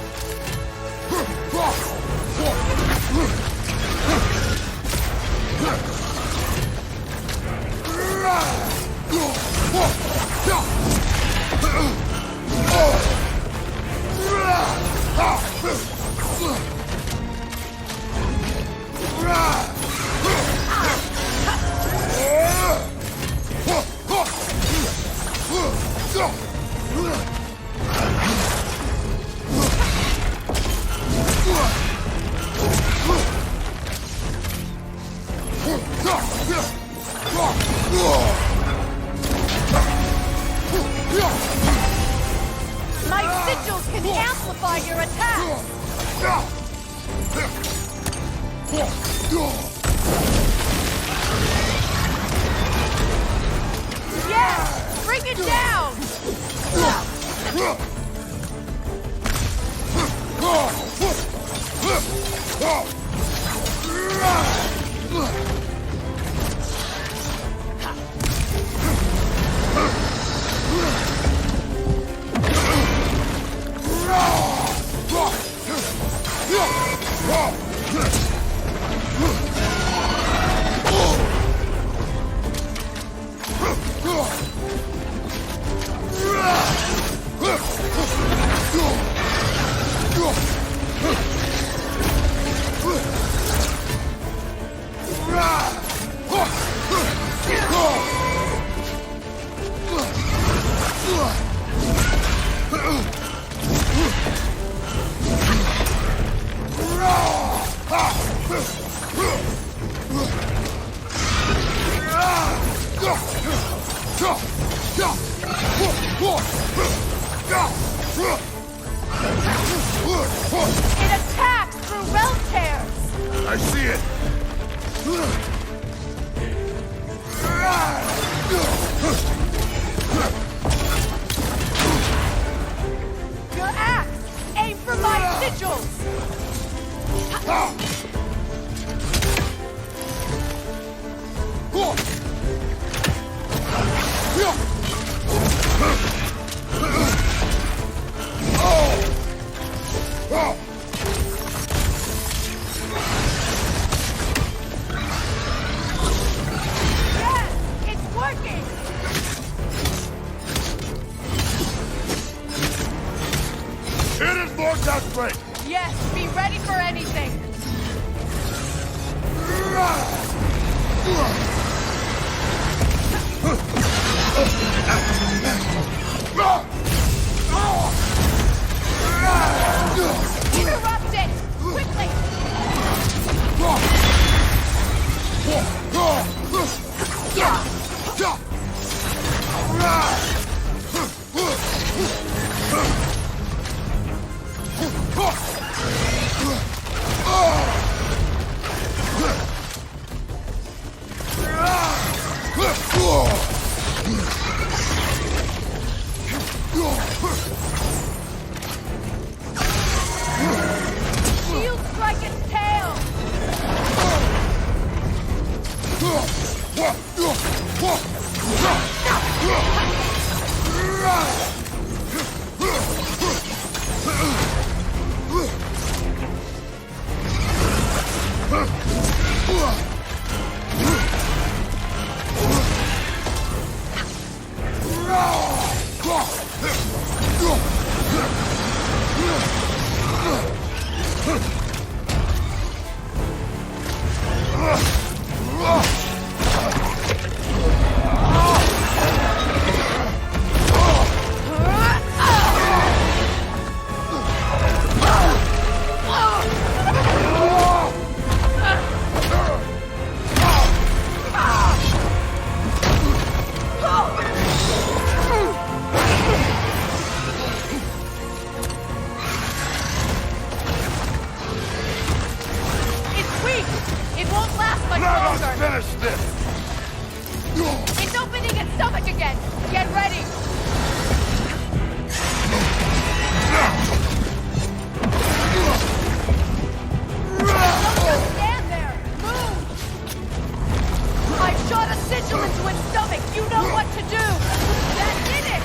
My sigils can amplify your attack! Yeah! Bring it down! It attacks through realm tears! I see it! Your axe! Aim for my sigils! Yes! It's working! It is more desperate! Yes, be ready for anything! Interrupt it! Quickly! Shield strike its tail! It won't last much Let longer. us finish this! It's opening its stomach again. Get ready. Don't just stand there. Move. I shot a sigil into its stomach. You know what to do. That did it.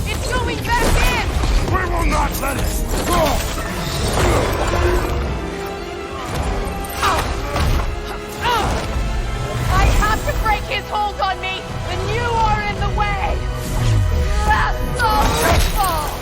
It's going back in. We will not let it! I have to break his hold on me, and you are in the way! That's so hurtful!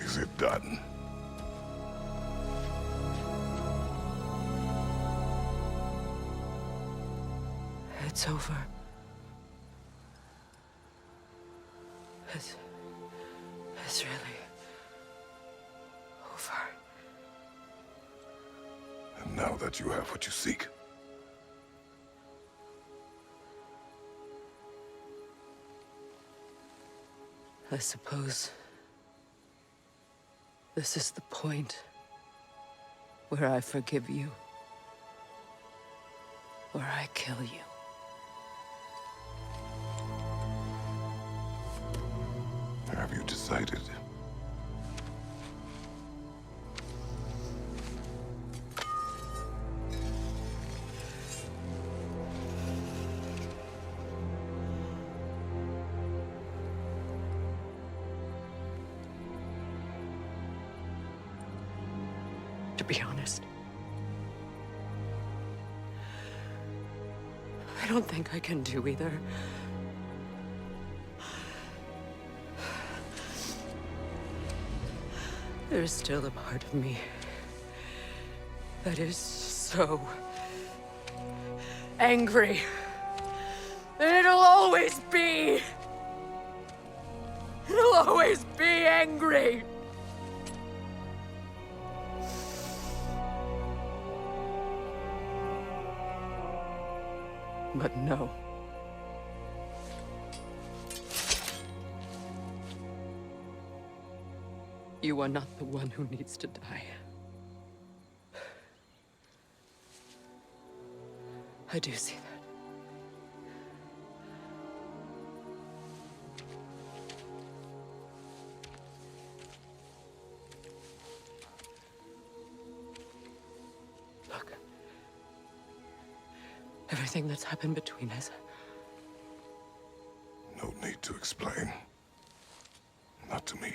Is it done? It's over. It's really over. And now that you have what you seek, I suppose this is the point where I forgive you, where I kill you. have you decided? To be honest, I don't think I can do either. There's still a part of me that is so angry. And it'll always be. It'll always be angry. But no. You are not the one who needs to die. I do see that. Look. Everything that's happened between us, need to explain. Not to me.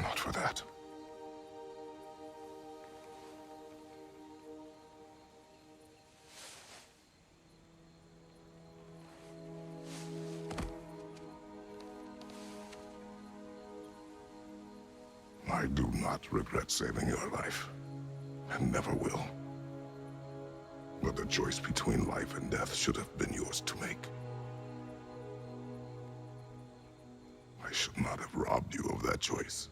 Not for that. I do not regret saving your life, and never will. But the choice between life and death should have been yours to make. I should not have robbed you of that choice.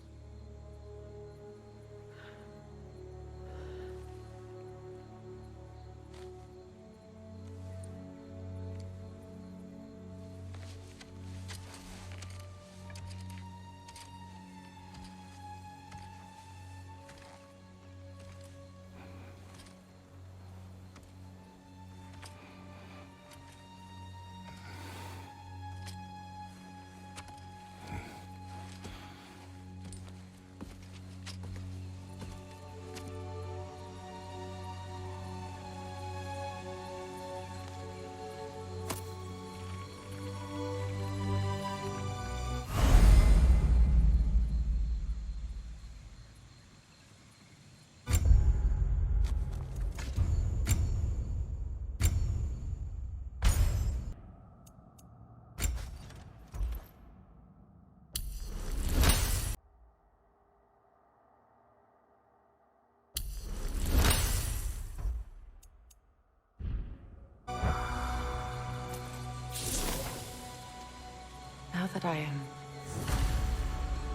Now that I am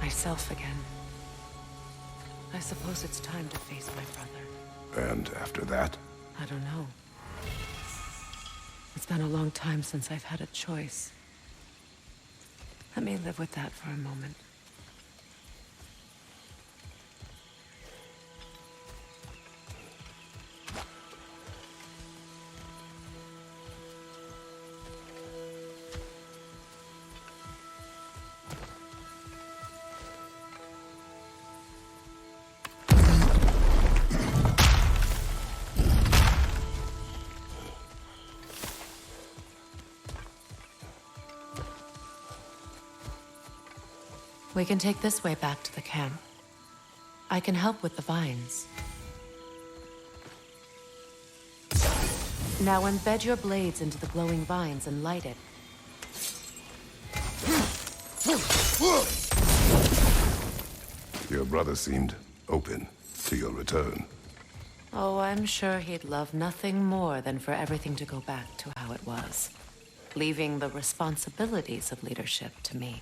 myself again, I suppose it's time to face my brother. And after that? I don't know. It's been a long time since I've had a choice. Let me live with that for a moment. We can take this way back to the camp. I can help with the vines. Now embed your blades into the glowing vines and light it. Your brother seemed open to your return. Oh, I'm sure he'd love nothing more than for everything to go back to how it was, leaving the responsibilities of leadership to me.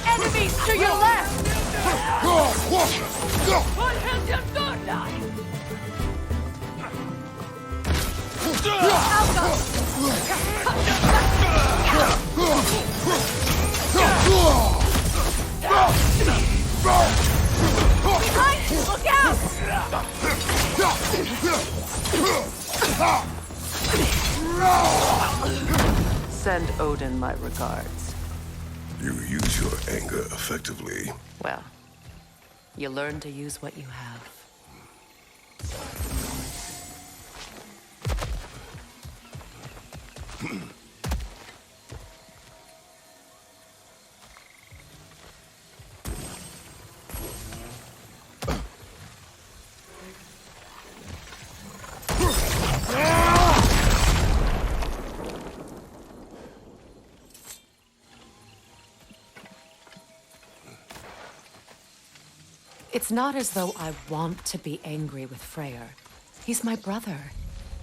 Enemies to your left! What has your sword done? Behind you! Look out! Send Odin my regards. You use your anger effectively. Well, you learn to use what you have. It's not as though I want to be angry with Freyr. He's my brother.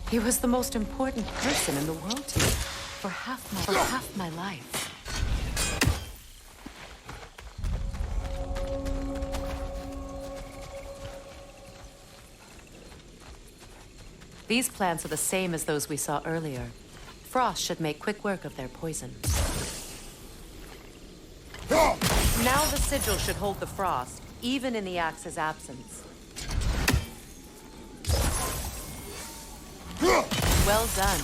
He was the most important person in the world to me for half my life. These plants are the same as those we saw earlier. Frost should make quick work of their poison. Now the sigil should hold the frost, even in the axe's absence. Well done.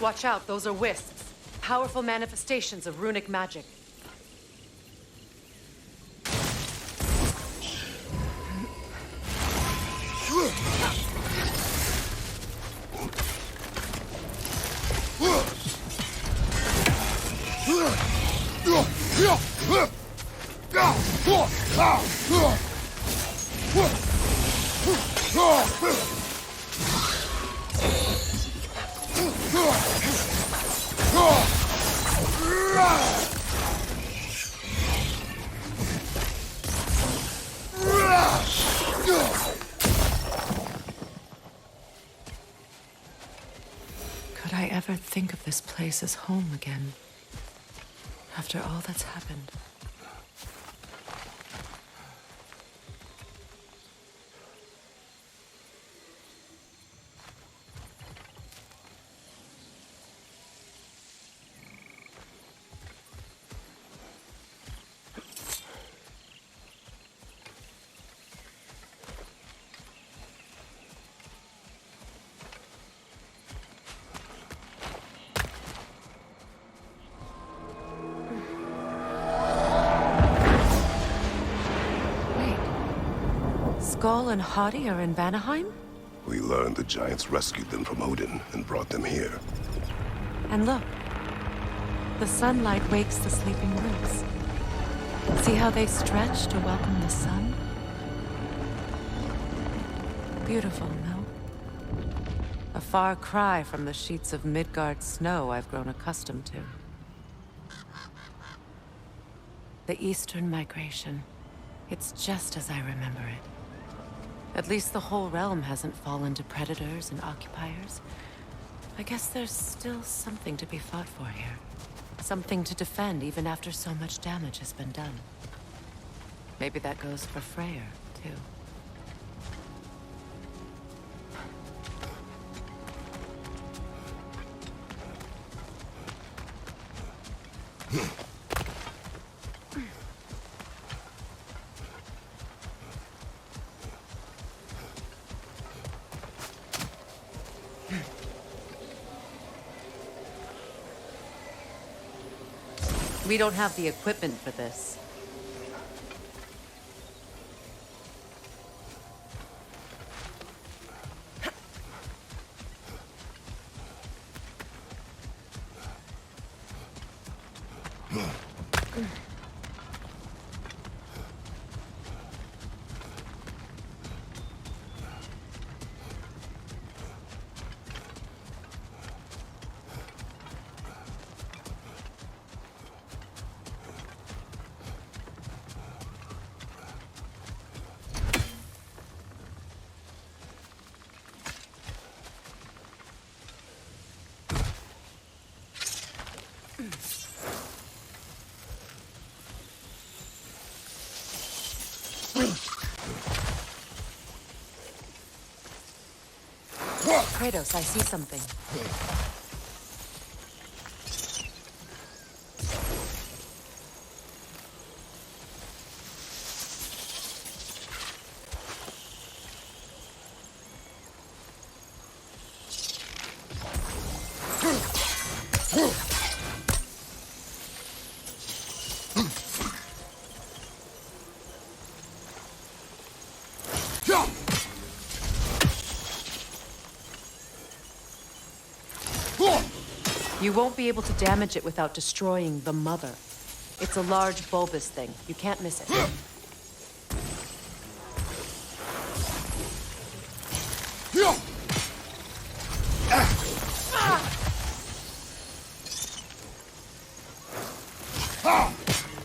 Watch out, those are wisps. Powerful manifestations of runic magic. Could I ever think of this place as home again? After all that's happened. Skull and Hadi are in Vanaheim? We learned the giants rescued them from Odin and brought them here. And look, the sunlight wakes the sleeping roots. See how they stretch to welcome the sun? Beautiful, no? A far cry from the sheets of Midgard snow I've grown accustomed to. The Eastern Migration. It's just as I remember it. At least the whole realm hasn't fallen to predators and occupiers. I guess there's still something to be fought for here. Something to defend even after so much damage has been done. Maybe that goes for Freyr, too. We don't have the equipment for this. Kratos, I see something. You won't be able to damage it without destroying the mother. It's a large bulbous thing. You can't miss it.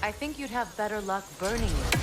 I think you'd have better luck burning it.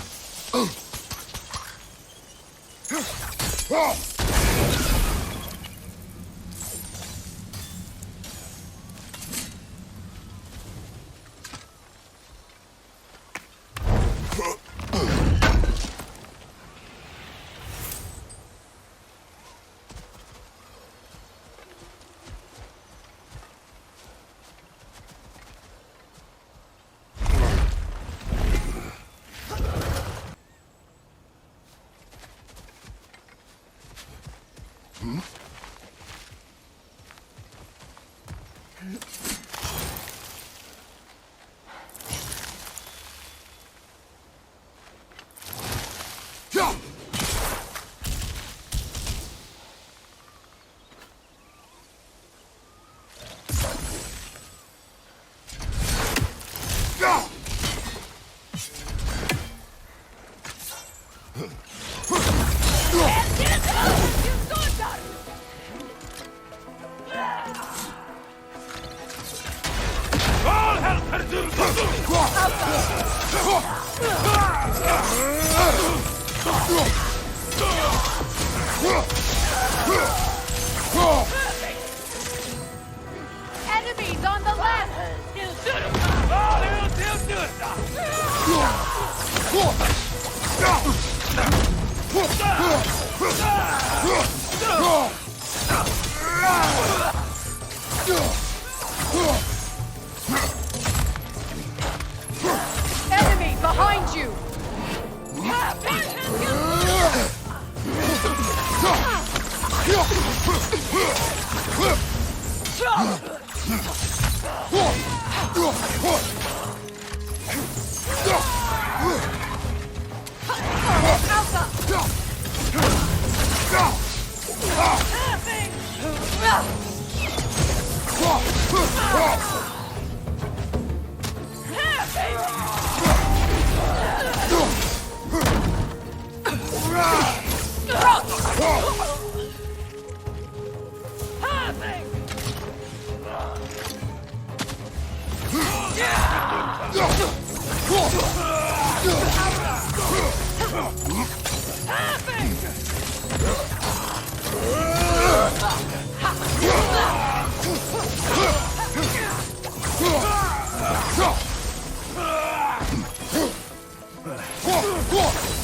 Enemies on the left! Enemy behind you!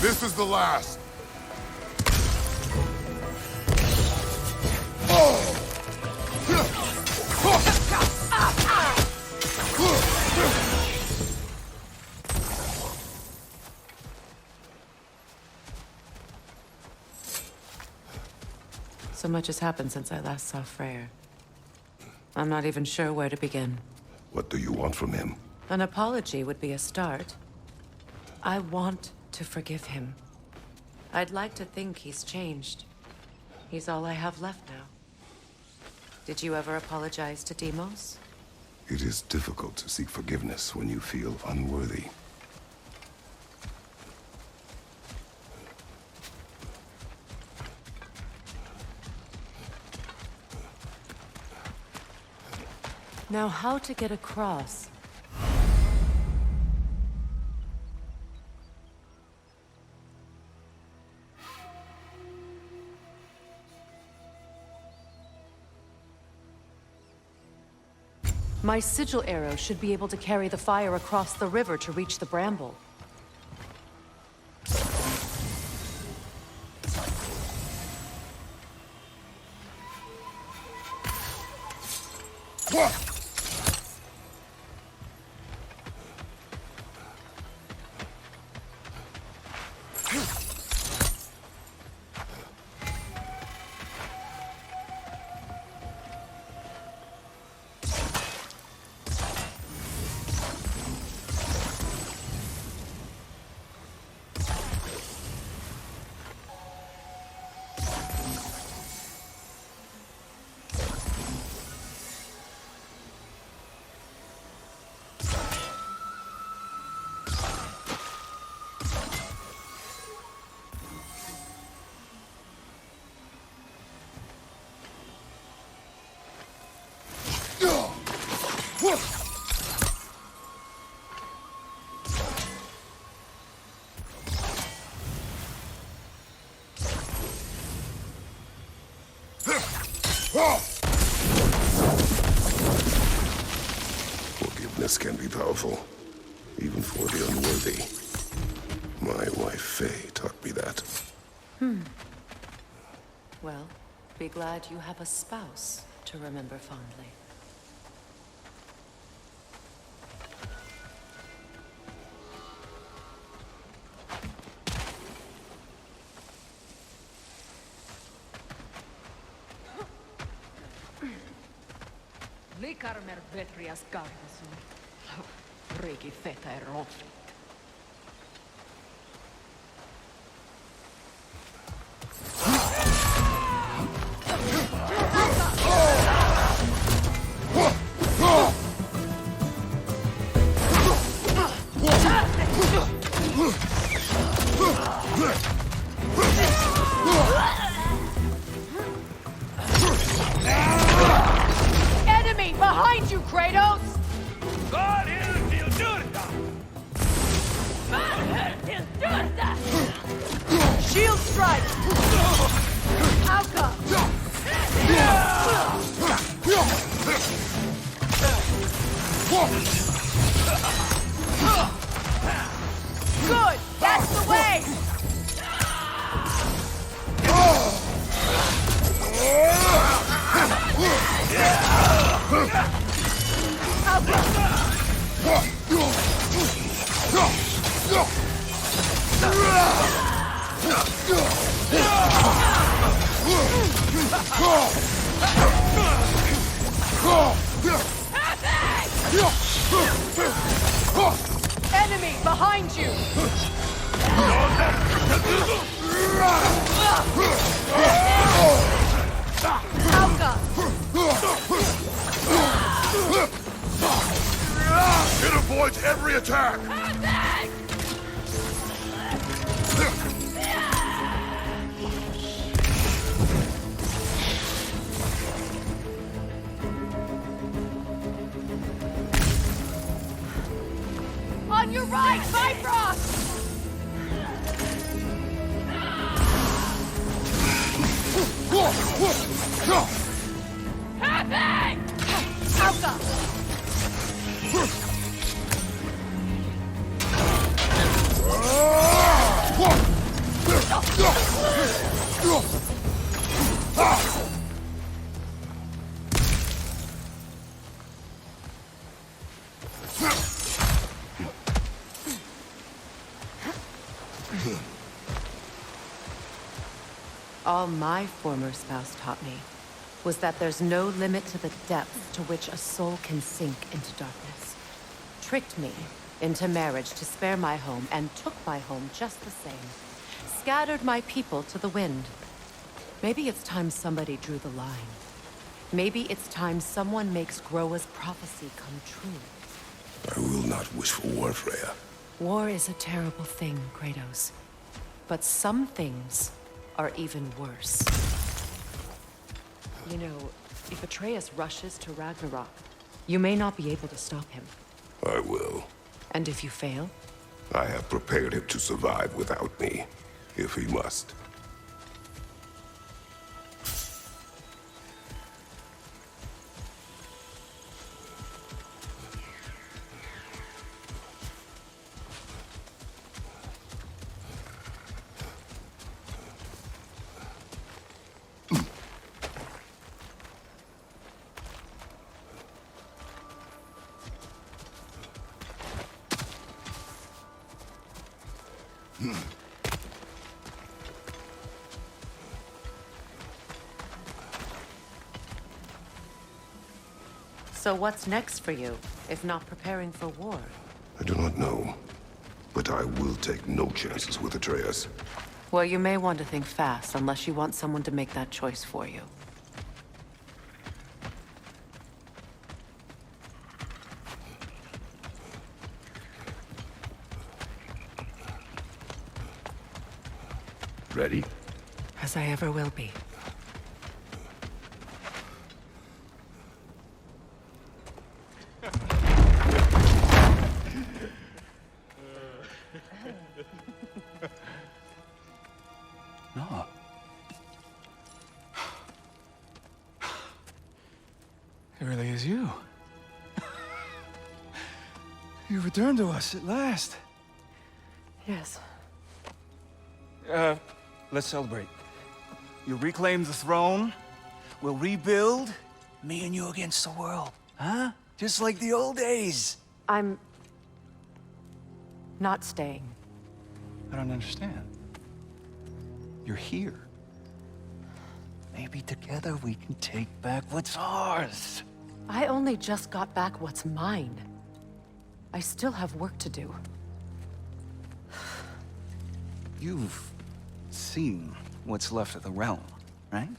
This is the last. So much has happened since I last saw Freyr. I'm not even sure where to begin. What do you want from him? An apology would be a start. I want to forgive him. I'd like to think he's changed. He's all I have left now. Did you ever apologize to Deimos? It is difficult to seek forgiveness when you feel unworthy. Now, how to get across? My sigil arrow should be able to carry the fire across the river to reach the bramble. Forgiveness can be powerful, even for the unworthy. My wife, Faye, taught me that. Well, be glad you have a spouse to remember fondly. Likarmer vetrias karvasun. Riki feta e ronflit. Enemy behind you, Kratos! God is till Shield strike! Outcome! Good! That's the way! Enemy behind you! Outcome! It avoids every attack! On your right, Bifrost! Happy! Outcome! All my former spouse taught me was that there's no limit to the depth to which a soul can sink into darkness. tricked me into marriage to spare my home and took my home just the same. Scattered my people to the wind. Maybe it's time somebody drew the line. Maybe it's time someone makes Groa's prophecy come true. I will not wish for war, Freya. War is a terrible thing, Kratos. But some things are even worse. You know, if Atreus rushes to Ragnarok, you may not be able to stop him. I will. And if you fail? I have prepared him to survive without me, if he must. So what's next for you, if not preparing for war? I do not know, but I will take no chances with Atreus. Well, you may want to think fast, unless you want someone to make that choice for you. Ready? As I ever will be. No. It really is you. You returned to us at last. Yes. Let's celebrate. You reclaim the throne. We'll rebuild. Me and you against the world. Huh? Just like the old days. I'm... not staying. I don't understand. You're here. Maybe together we can take back what's ours. I only just got back what's mine. I still have work to do. You've seen what's left of the realm, right?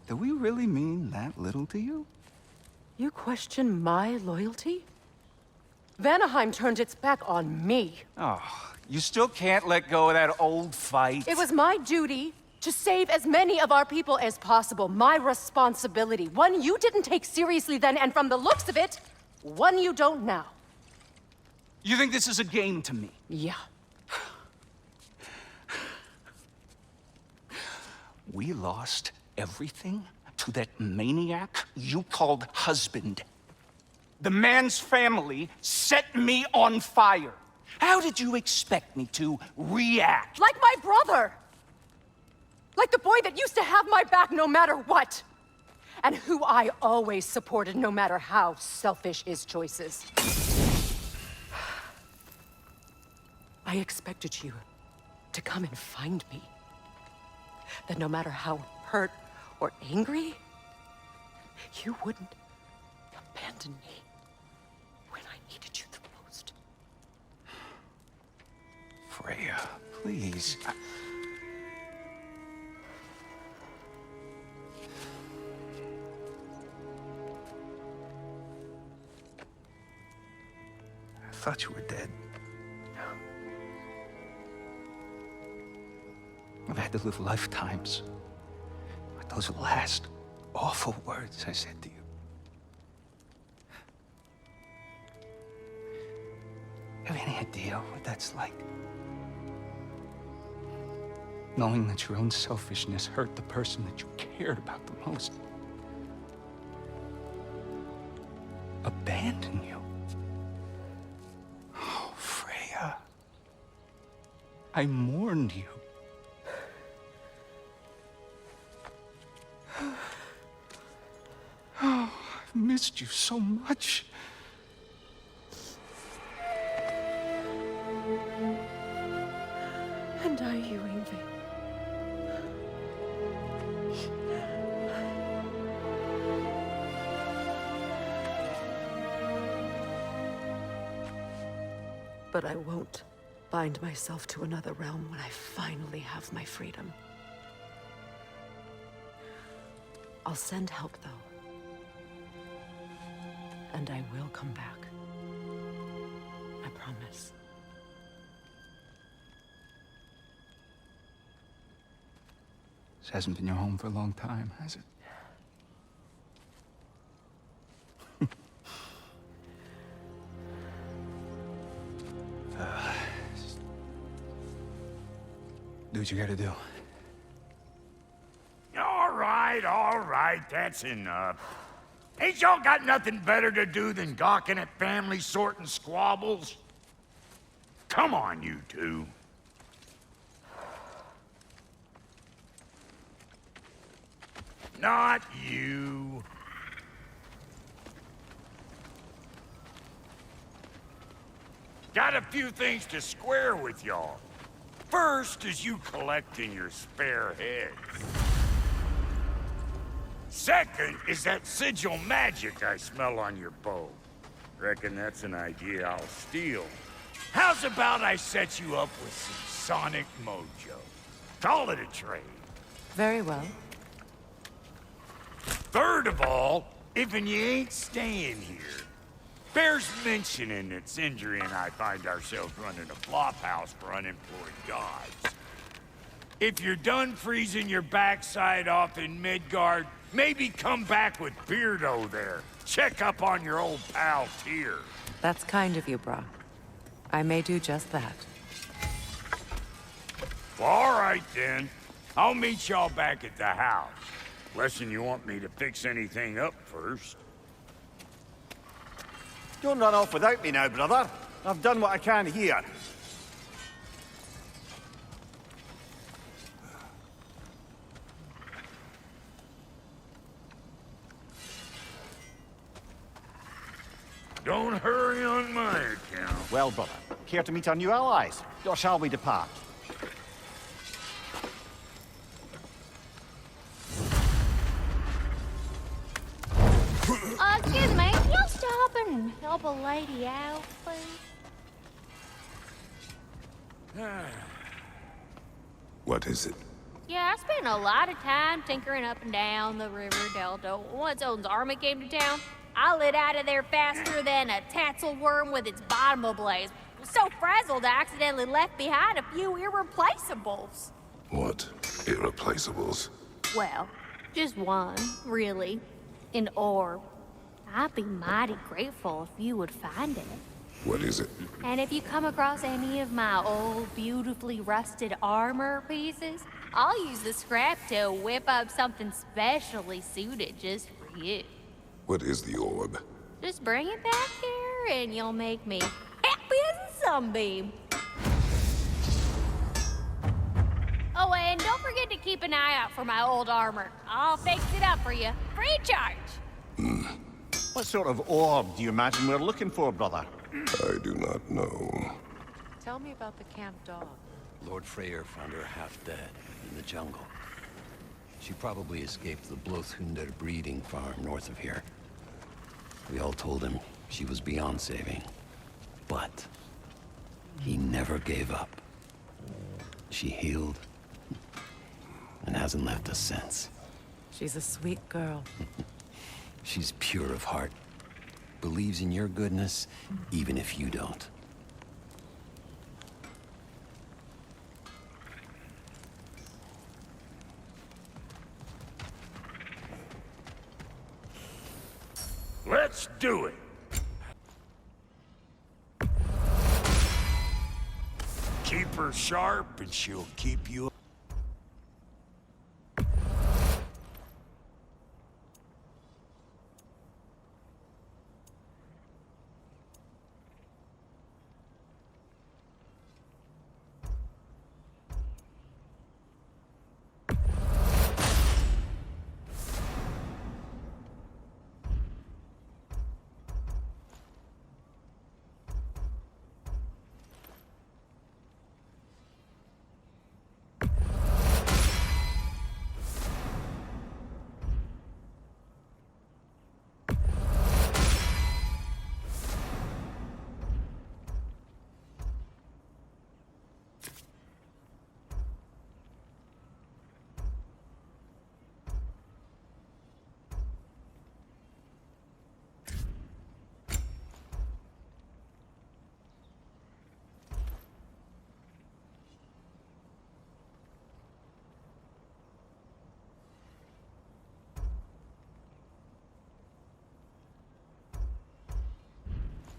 Do we really mean that little to you? You question my loyalty? Vanaheim turned its back on me. Oh, you still can't let go of that old fight. It was my duty to save as many of our people as possible. My responsibility. One you didn't take seriously then, and from the looks of it, one you don't now. You think this is a game to me? Yeah. We lost everything to that maniac you called husband. The man's family set me on fire. How did you expect me to react? Like my brother! Like the boy that used to have my back no matter what! And who I always supported no matter how selfish his choices. I expected you to come and find me. That no matter how hurt or angry, you wouldn't abandon me when I needed you the most. Freya, please. I thought you were dead. I've had to live lifetimes with those last awful words I said to you. Have any idea what that's like? Knowing that your own selfishness hurt the person that you cared about the most. Abandon you. Oh, Freya. I mourned you. Oh, I've missed you so much. And are you, Yngvi? But I won't bind myself to another realm when I finally have my freedom. I'll send help, though. And I will come back. I promise. This hasn't been your home for a long time, has it? Do what you gotta do. All right, that's enough. Ain't y'all got nothing better to do than gawking at family sorting squabbles? Come on, you two. Not you. Got a few things to square with y'all. First is you collecting your spare heads. Second is that sigil magic I smell on your bow. Reckon that's an idea I'll steal. How's about I set you up with some sonic mojo? Call it a trade. Very well. Third of all, if you ain't staying here, bears mentioning that Sindri and I find ourselves running a flop house for unemployed gods. If you're done freezing your backside off in Midgard, maybe come back with Beardo there. Check up on your old pal Tyr. That's kind of you, Brock. I may do just that. Well, all right then. I'll meet y'all back at the house. Lesson you want me to fix anything up first. Don't run off without me now, brother. I've done what I can here. Don't hurry on my account. Well, brother, care to meet our new allies? Or shall we depart? Excuse me, can you stop and help a lady out, please? What is it? Yeah, I spent a lot of time tinkering up and down the river delta. Once Odin's army came to town, I lit out of there faster than a tassel worm with its bottom ablaze. So frazzled, I accidentally left behind a few irreplaceables. What? Irreplaceables? Well, just one, really. An orb. I'd be mighty grateful if you would find it. What is it? And if you come across any of my old, beautifully rusted armor pieces, I'll use the scrap to whip up something specially suited just for you. What is the orb? Just bring it back here and you'll make me happy as a sunbeam. Oh, and don't forget to keep an eye out for my old armor. I'll fix it up for you, free charge. What sort of orb do you imagine we're looking for, brother? I do not know. Tell me about the camp dog. Lord Freyr found her half dead in the jungle. She probably escaped the Blothunder breeding farm north of here. We all told him she was beyond saving. But he never gave up. She healed and hasn't left us since. She's a sweet girl. She's pure of heart. Believes in your goodness, even if you don't. Let's do it. Keep her sharp and she'll keep you.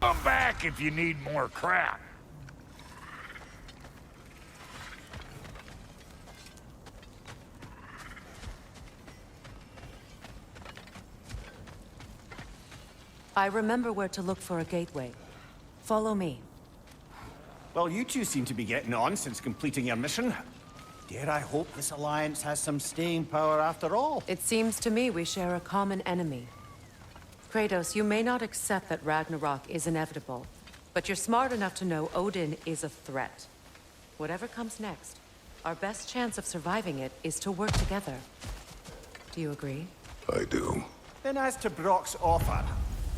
Come back if you need more crap. I remember where to look for a gateway. Follow me. Well, you two seem to be getting on since completing your mission. Dare I hope this alliance has some staying power after all? It seems to me we share a common enemy. Kratos, you may not accept that Ragnarok is inevitable, but you're smart enough to know Odin is a threat. Whatever comes next, our best chance of surviving it is to work together. Do you agree? I do. Then as to Brock's offer,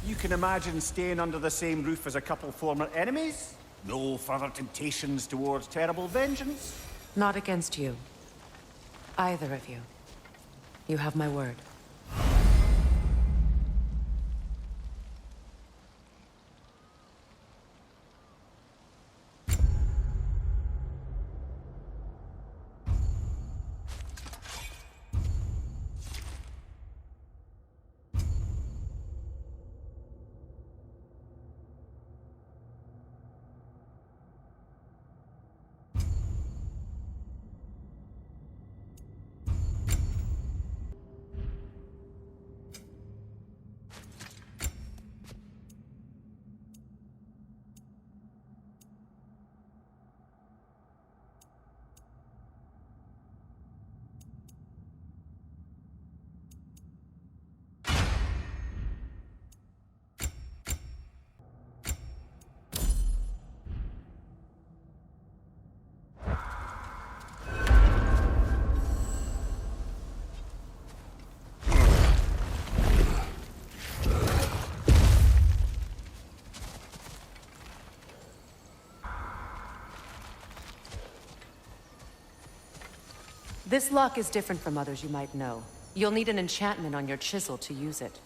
you can imagine staying under the same roof as a couple former enemies? No further temptations towards terrible vengeance? Not against you. Either of you. You have my word. This lock is different from others you might know. You'll need an enchantment on your chisel to use it.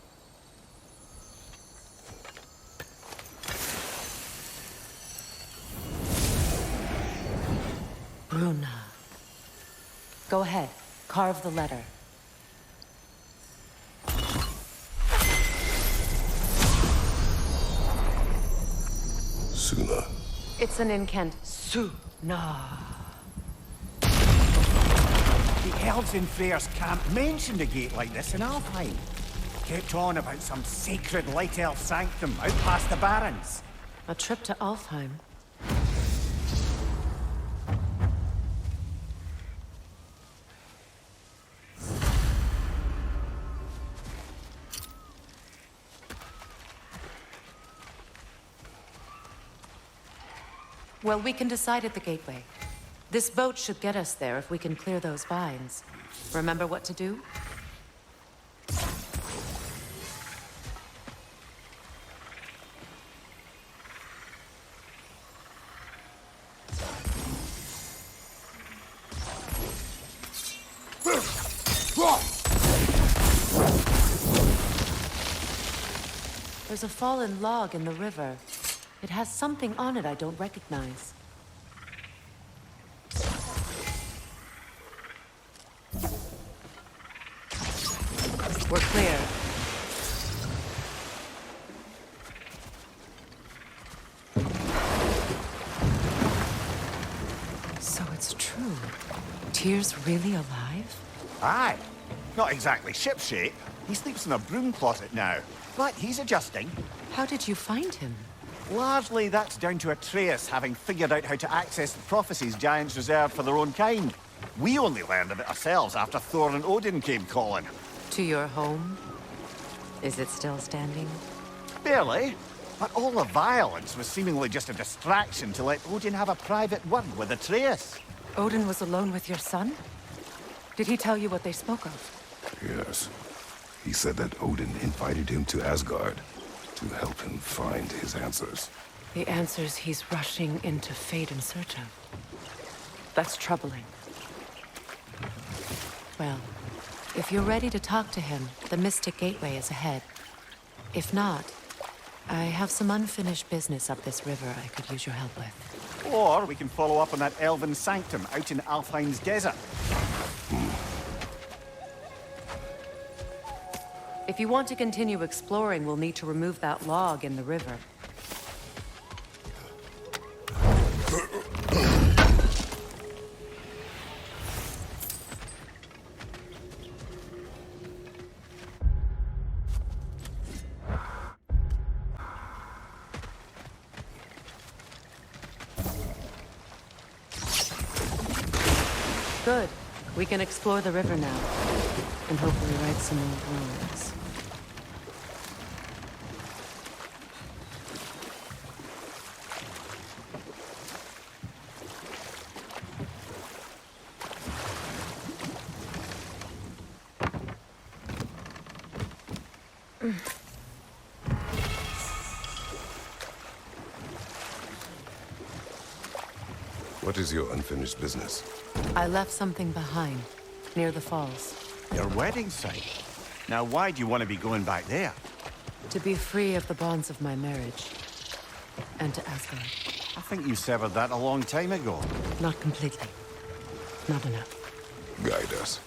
Bruna. Go ahead, carve the letter. Suna. It's an incant. Suna. The elves in Freyr's camp mentioned a gate like this in Alfheim. Kept on about some sacred light elf sanctum out past the Barrens. A trip to Alfheim. Well, we can decide at the gateway. This boat should get us there if we can clear those vines. Remember what to do? There's a fallen log in the river. It has something on it I don't recognize. We're clear. So it's true. Tyr's really alive? Aye. Not exactly shipshape. He sleeps in a broom closet now. But he's adjusting. How did you find him? Largely that's down to Atreus having figured out how to access the prophecies giants reserved for their own kind. We only learned of it ourselves after Thor and Odin came calling. To your home? Is it still standing? Barely. But all the violence was seemingly just a distraction to let Odin have a private word with Atreus. Odin was alone with your son? Did he tell you what they spoke of? Yes. He said that Odin invited him to Asgard to help him find his answers. The answers he's rushing into fate in search of. That's troubling. Well, if you're ready to talk to him, the Mystic Gateway is ahead. If not, I have some unfinished business up this river I could use your help with. Or we can follow up on that elven sanctum out in Alfheim's desert. If you want to continue exploring, we'll need to remove that log in the river. Good. We can explore the river now. And hopefully right some old wounds. What is your unfinished business? I left something behind, near the falls. Your wedding site. Now, why do you want to be going back there? To be free of the bonds of my marriage. And to Asgard. I think you severed that a long time ago. Not completely. Not enough. Guide us.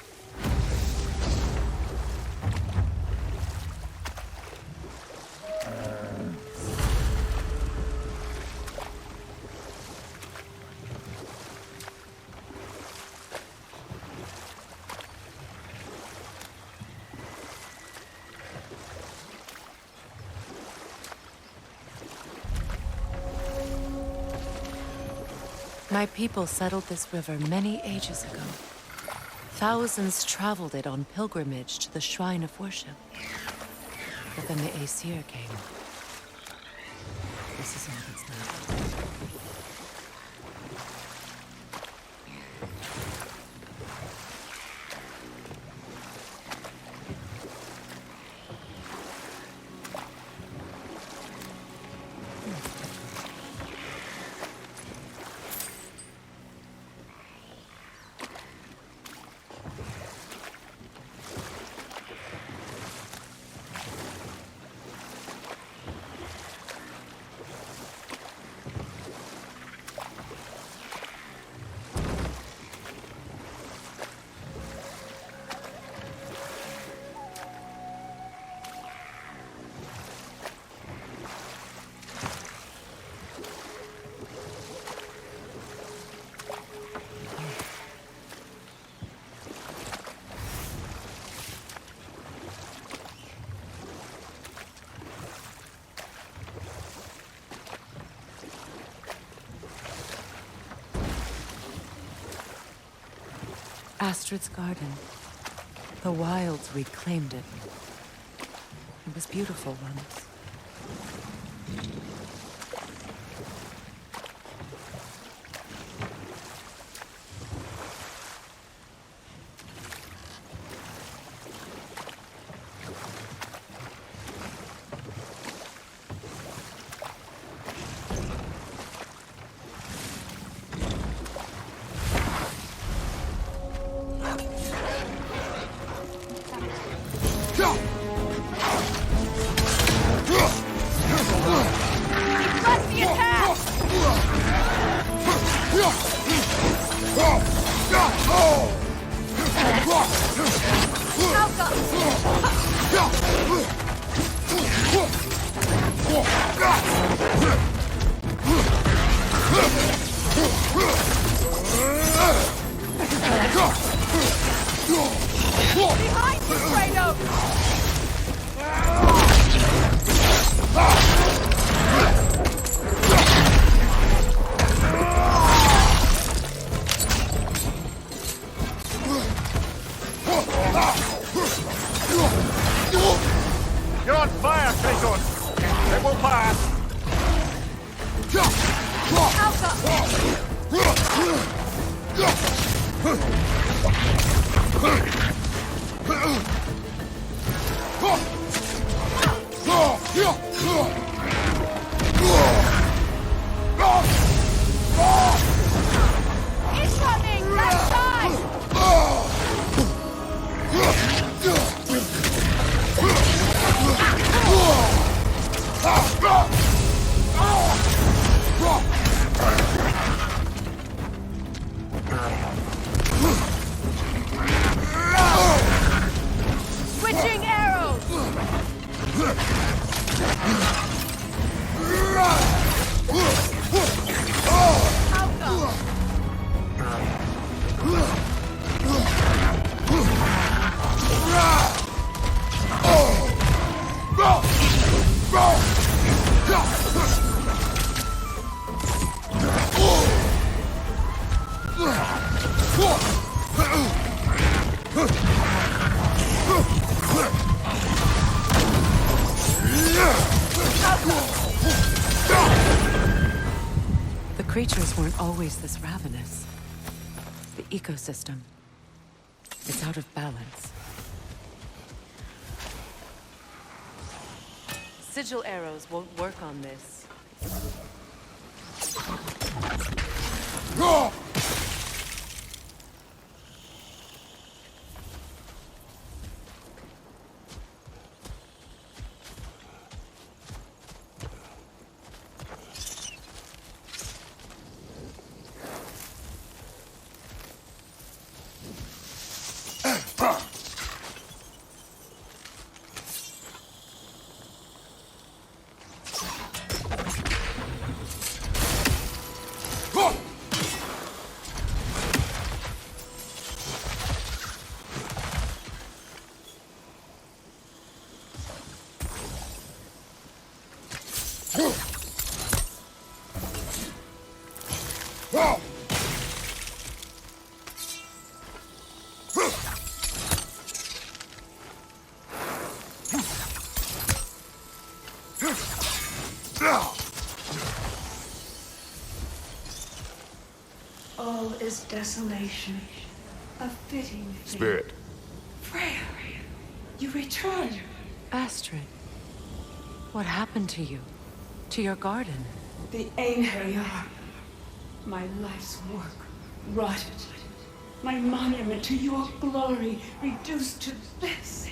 My people settled this river many ages ago. Thousands traveled it on pilgrimage to the shrine of worship. But then the Aesir came. This is all that's left. Astrid's garden. The wilds reclaimed it. It was beautiful once. Behind you, Kratos! You're on fire, Kratos! It will pass! Incoming! Left side! weren't always this ravenous. The ecosystem. It's out of balance. Sigil arrows won't work on this. All is desolation. A fitting thing. Spirit. Freya, you return. Astrid, what happened to you? To your garden? The Einherjar. My life's work rotted. My monument to your glory reduced to this.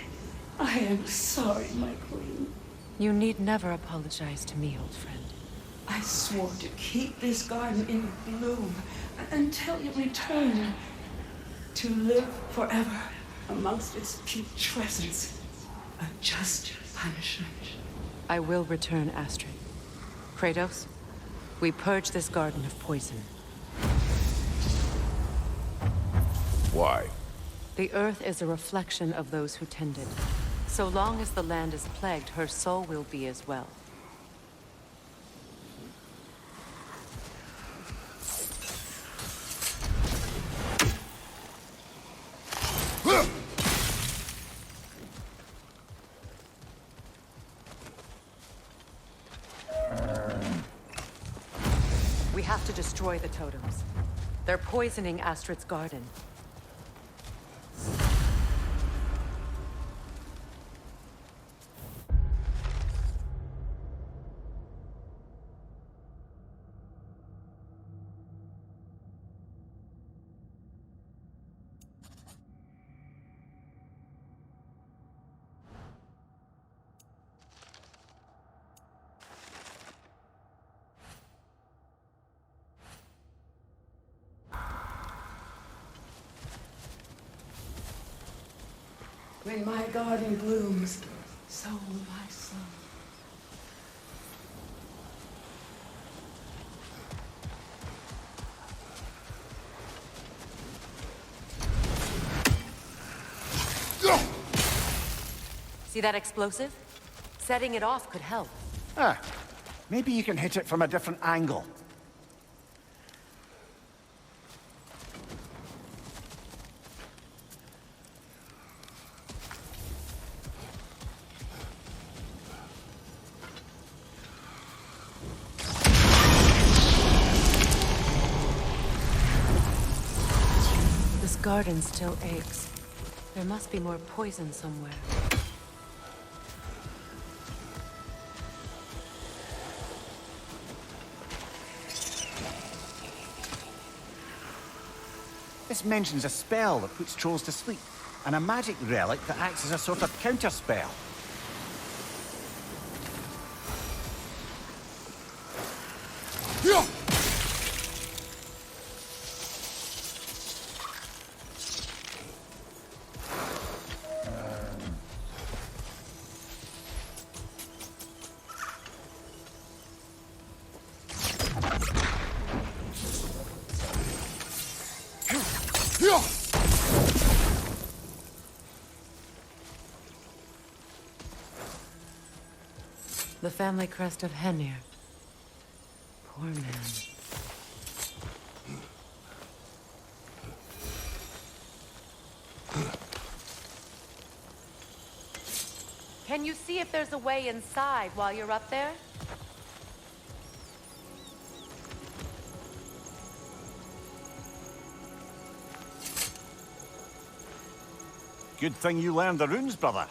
I am sorry, my queen. You need never apologize to me, old friend. I swore to keep this garden in bloom until you return. To live forever amongst its putrescence. A just punishment. I will return, Astrid. Kratos, we purge this garden of poison. Why? The earth is a reflection of those who tend it. So long as the land is plagued, her soul will be as well. We have to destroy the totems. They're poisoning Astrid's garden. When my garden blooms, so will my soul. See that explosive? Setting it off could help. Ah, maybe you can hit it from a different angle. This garden still aches. There must be more poison somewhere. This mentions a spell that puts trolls to sleep, and a magic relic that acts as a sort of counter-spell. The family crest of Henir. Poor man. Can you see if there's a way inside while you're up there? Good thing you learned the runes, brother.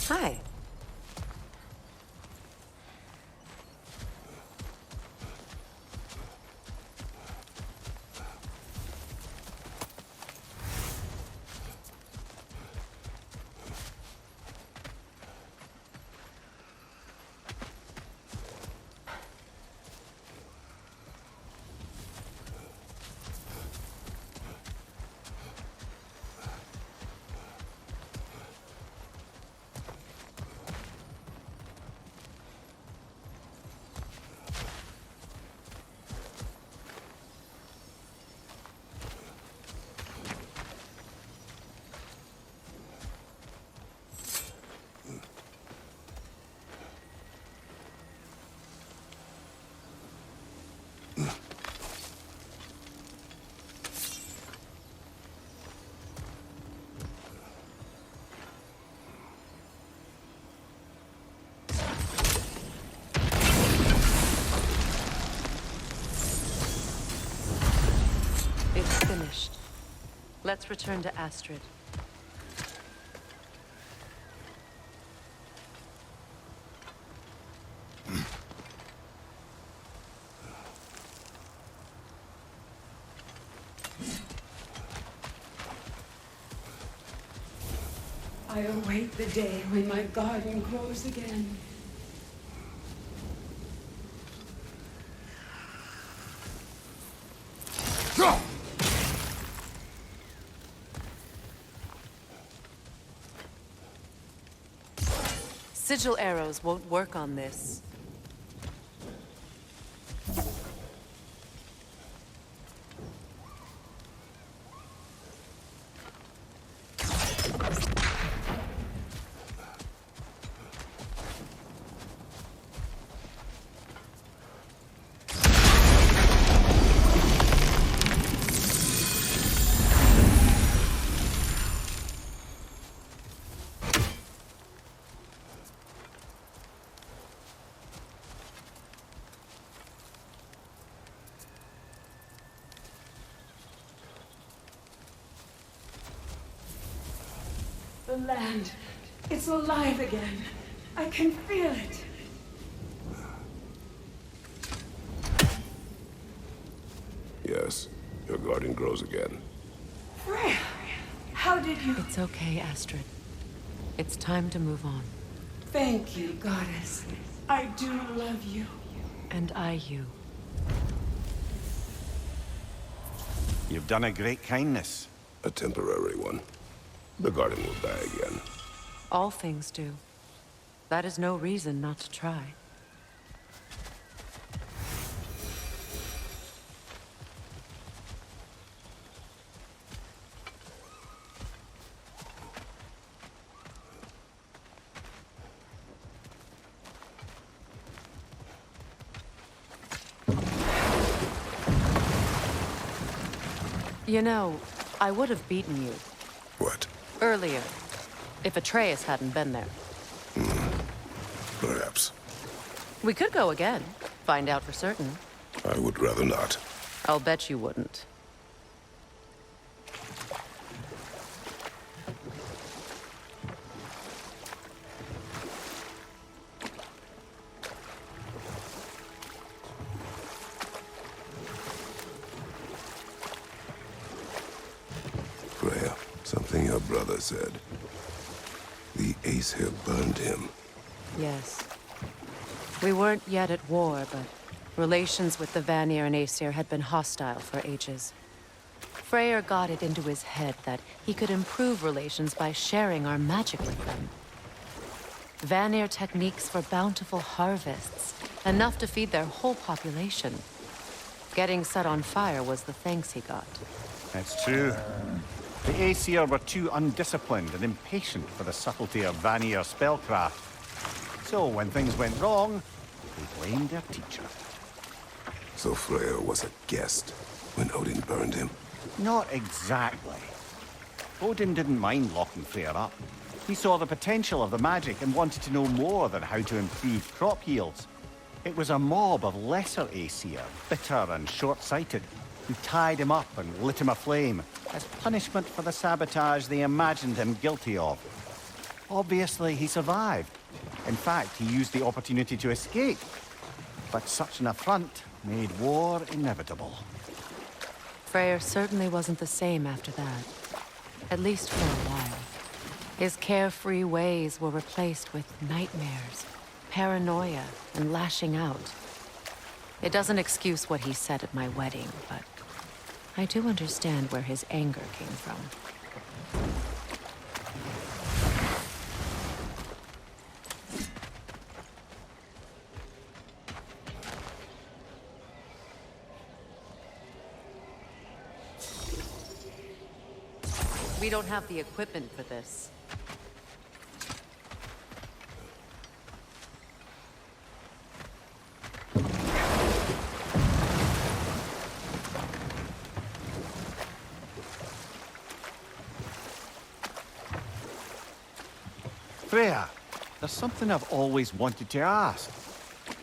Hi. It's finished. Let's return to Astrid. I await the day when my garden grows again. Sigil arrows won't work on this. The land, it's alive again. I can feel it. Yes, your garden grows again. Freya, how did you... It's okay, Astrid. It's time to move on. Thank you, goddess. I do love you. And I you. You've done a great kindness. A temporary one. The garden will die again. All things do. That is no reason not to try. You know, I would have beaten you. What? Earlier, if Atreus hadn't been there. Perhaps. We could go again, find out for certain. I would rather not. I'll bet you wouldn't. Freya, something your brother said. The Aesir burned him. Yes. We weren't yet at war, but relations with the Vanir and Aesir had been hostile for ages. Freyr got it into his head that he could improve relations by sharing our magic with them. Vanir techniques for bountiful harvests, enough to feed their whole population. Getting set on fire was the thanks he got. It's true. The Aesir were too undisciplined and impatient for the subtlety of Vanir spellcraft. So when things went wrong, they blamed their teacher. So Freyr was a guest when Odin burned him? Not exactly. Odin didn't mind locking Freyr up. He saw the potential of the magic and wanted to know more than how to improve crop yields. It was a mob of lesser Aesir, bitter and short-sighted, who tied him up and lit him aflame as punishment for the sabotage they imagined him guilty of. Obviously, he survived. In fact, he used the opportunity to escape. But such an affront made war inevitable. Freyr certainly wasn't the same after that. At least for a while. His carefree ways were replaced with nightmares, paranoia, and lashing out. It doesn't excuse what he said at my wedding, but I do understand where his anger came from. We don't have the equipment for this. Freya, there's something I've always wanted to ask.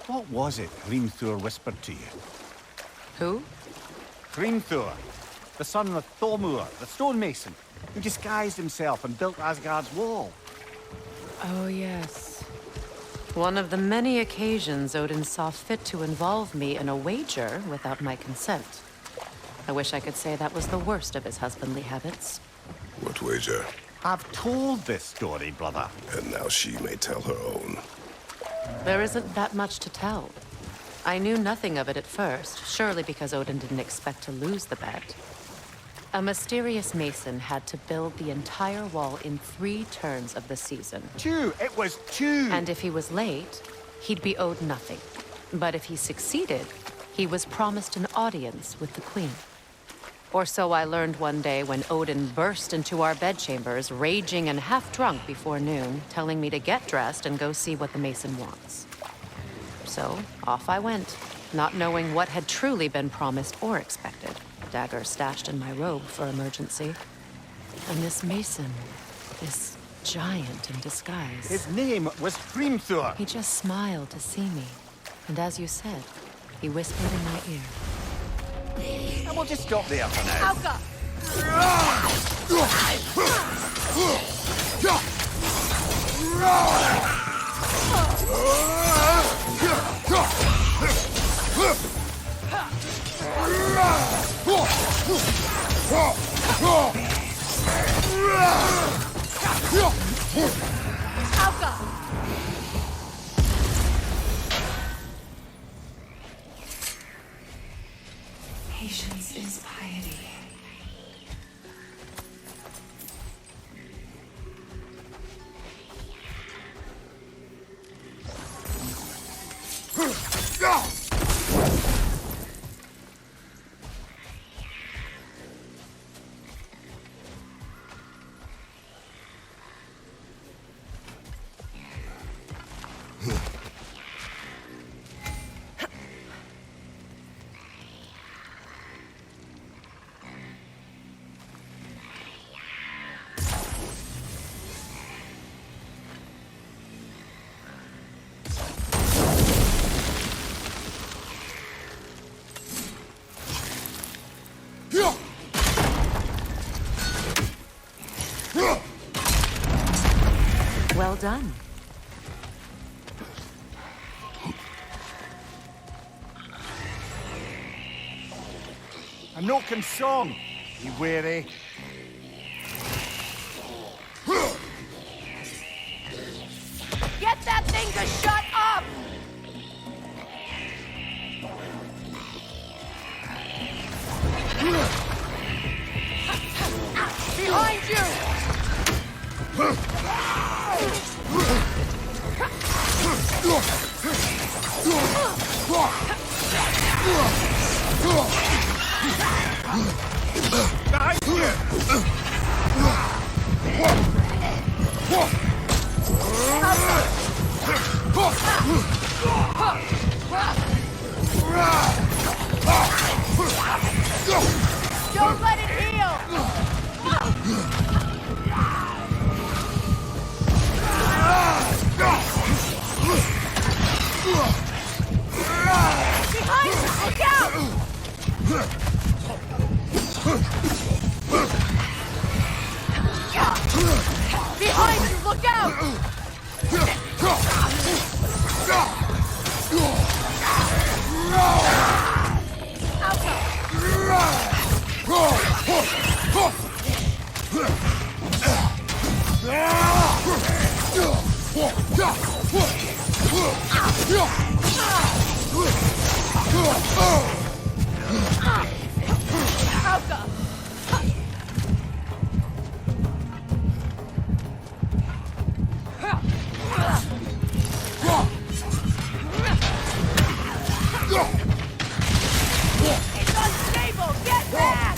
What was it Hrimthur whispered to you? Who? Hrimthur, the son of Thormur, the stonemason, who disguised himself and built Asgard's wall. Oh, yes. One of the many occasions Odin saw fit to involve me in a wager without my consent. I wish I could say that was the worst of his husbandly habits. What wager? I've told this story, brother. And now she may tell her own. There isn't that much to tell. I knew nothing of it at first, surely because Odin didn't expect to lose the bet. A mysterious mason had to build the entire wall in 3 turns of the season. 2! It was 2! And if he was late, he'd be owed nothing. But if he succeeded, he was promised an audience with the queen. Or so I learned one day when Odin burst into our bedchambers, raging and half-drunk before noon, telling me to get dressed and go see what the mason wants. So, off I went, not knowing what had truly been promised or expected. Dagger stashed in my robe for emergency. And this mason, this giant in disguise. His name was Hrimthur. He just smiled to see me. And as you said, he whispered in my ear. And we'll just stop there for now. Auka! Auka! Patience is piety. Well done. A Noken song. Be wary. Get that thing to shut up! Behind you! Don't let it heal! Behind you! Look out! Behind you! Look out! It's unstable! Get back!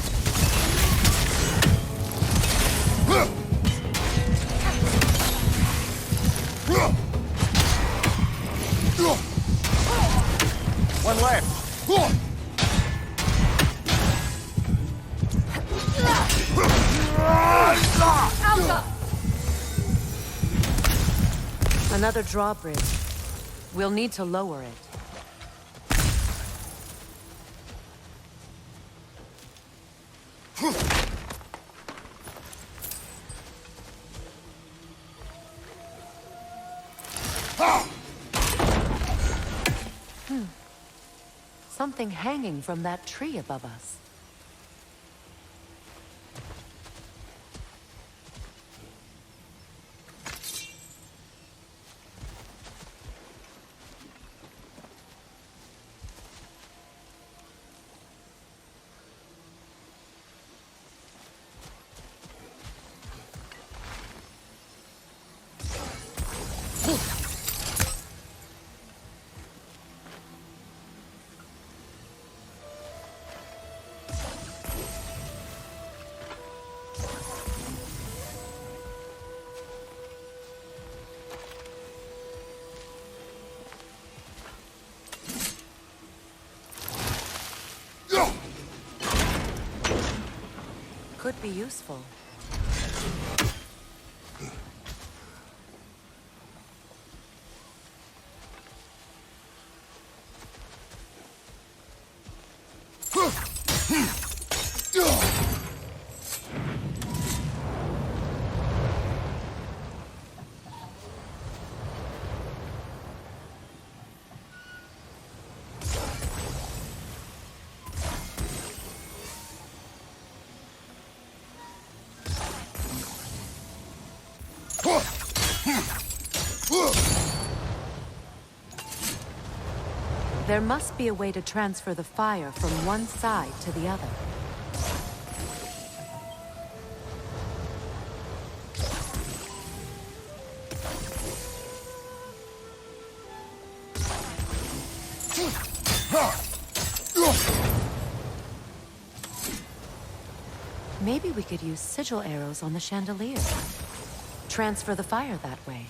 One left. Another drawbridge. We'll need to lower it. Something hanging from that tree above us. Could be useful. There must be a way to transfer the fire from one side to the other. Maybe we could use sigil arrows on the chandelier. Transfer the fire that way.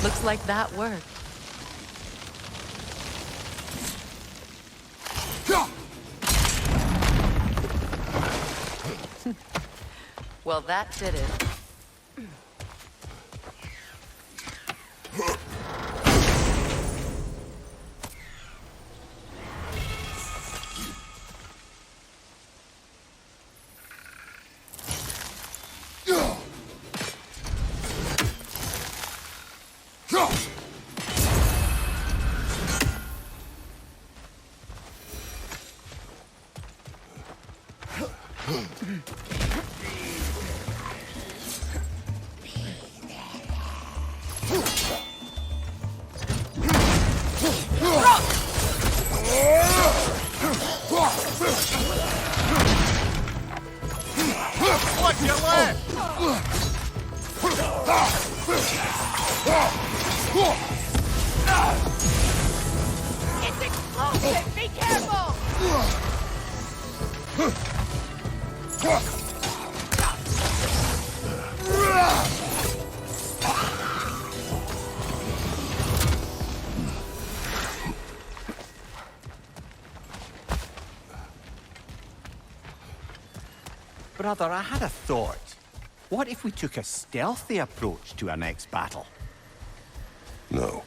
Looks like that worked. Well, that did it. Watch your left! It's explosive! Be careful! Brother, I had a thought. What if we took a stealthy approach to our next battle? No.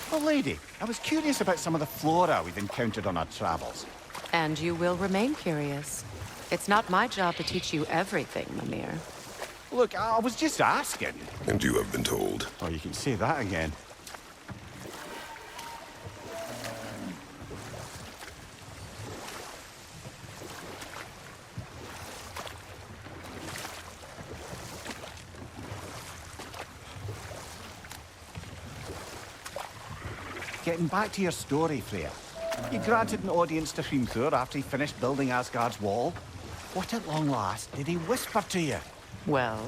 Oh, lady, I was curious about some of the flora we've encountered on our travels. And you will remain curious. It's not my job to teach you everything, Mimir. Look, I was just asking. And you have been told. Oh, you can say that again. Getting back to your story, Freya. You granted an audience to Hrimthur after he finished building Asgard's wall. What at long last did he whisper to you? Well,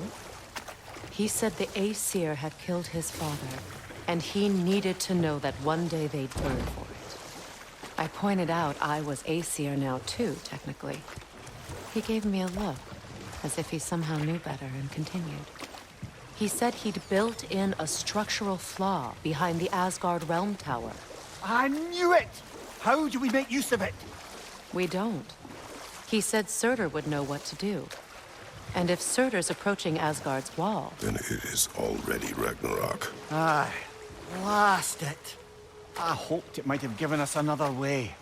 he said the Aesir had killed his father, and he needed to know that one day they'd burn for it. I pointed out I was Aesir now too, technically. He gave me a look, as if he somehow knew better, and continued. He said he'd built in a structural flaw behind the Asgard Realm Tower. I knew it! How do we make use of it? We don't. He said Surtur would know what to do. And if Surtur's approaching Asgard's wall... Then it is already Ragnarok. Aye, blast it. I hoped it might have given us another way.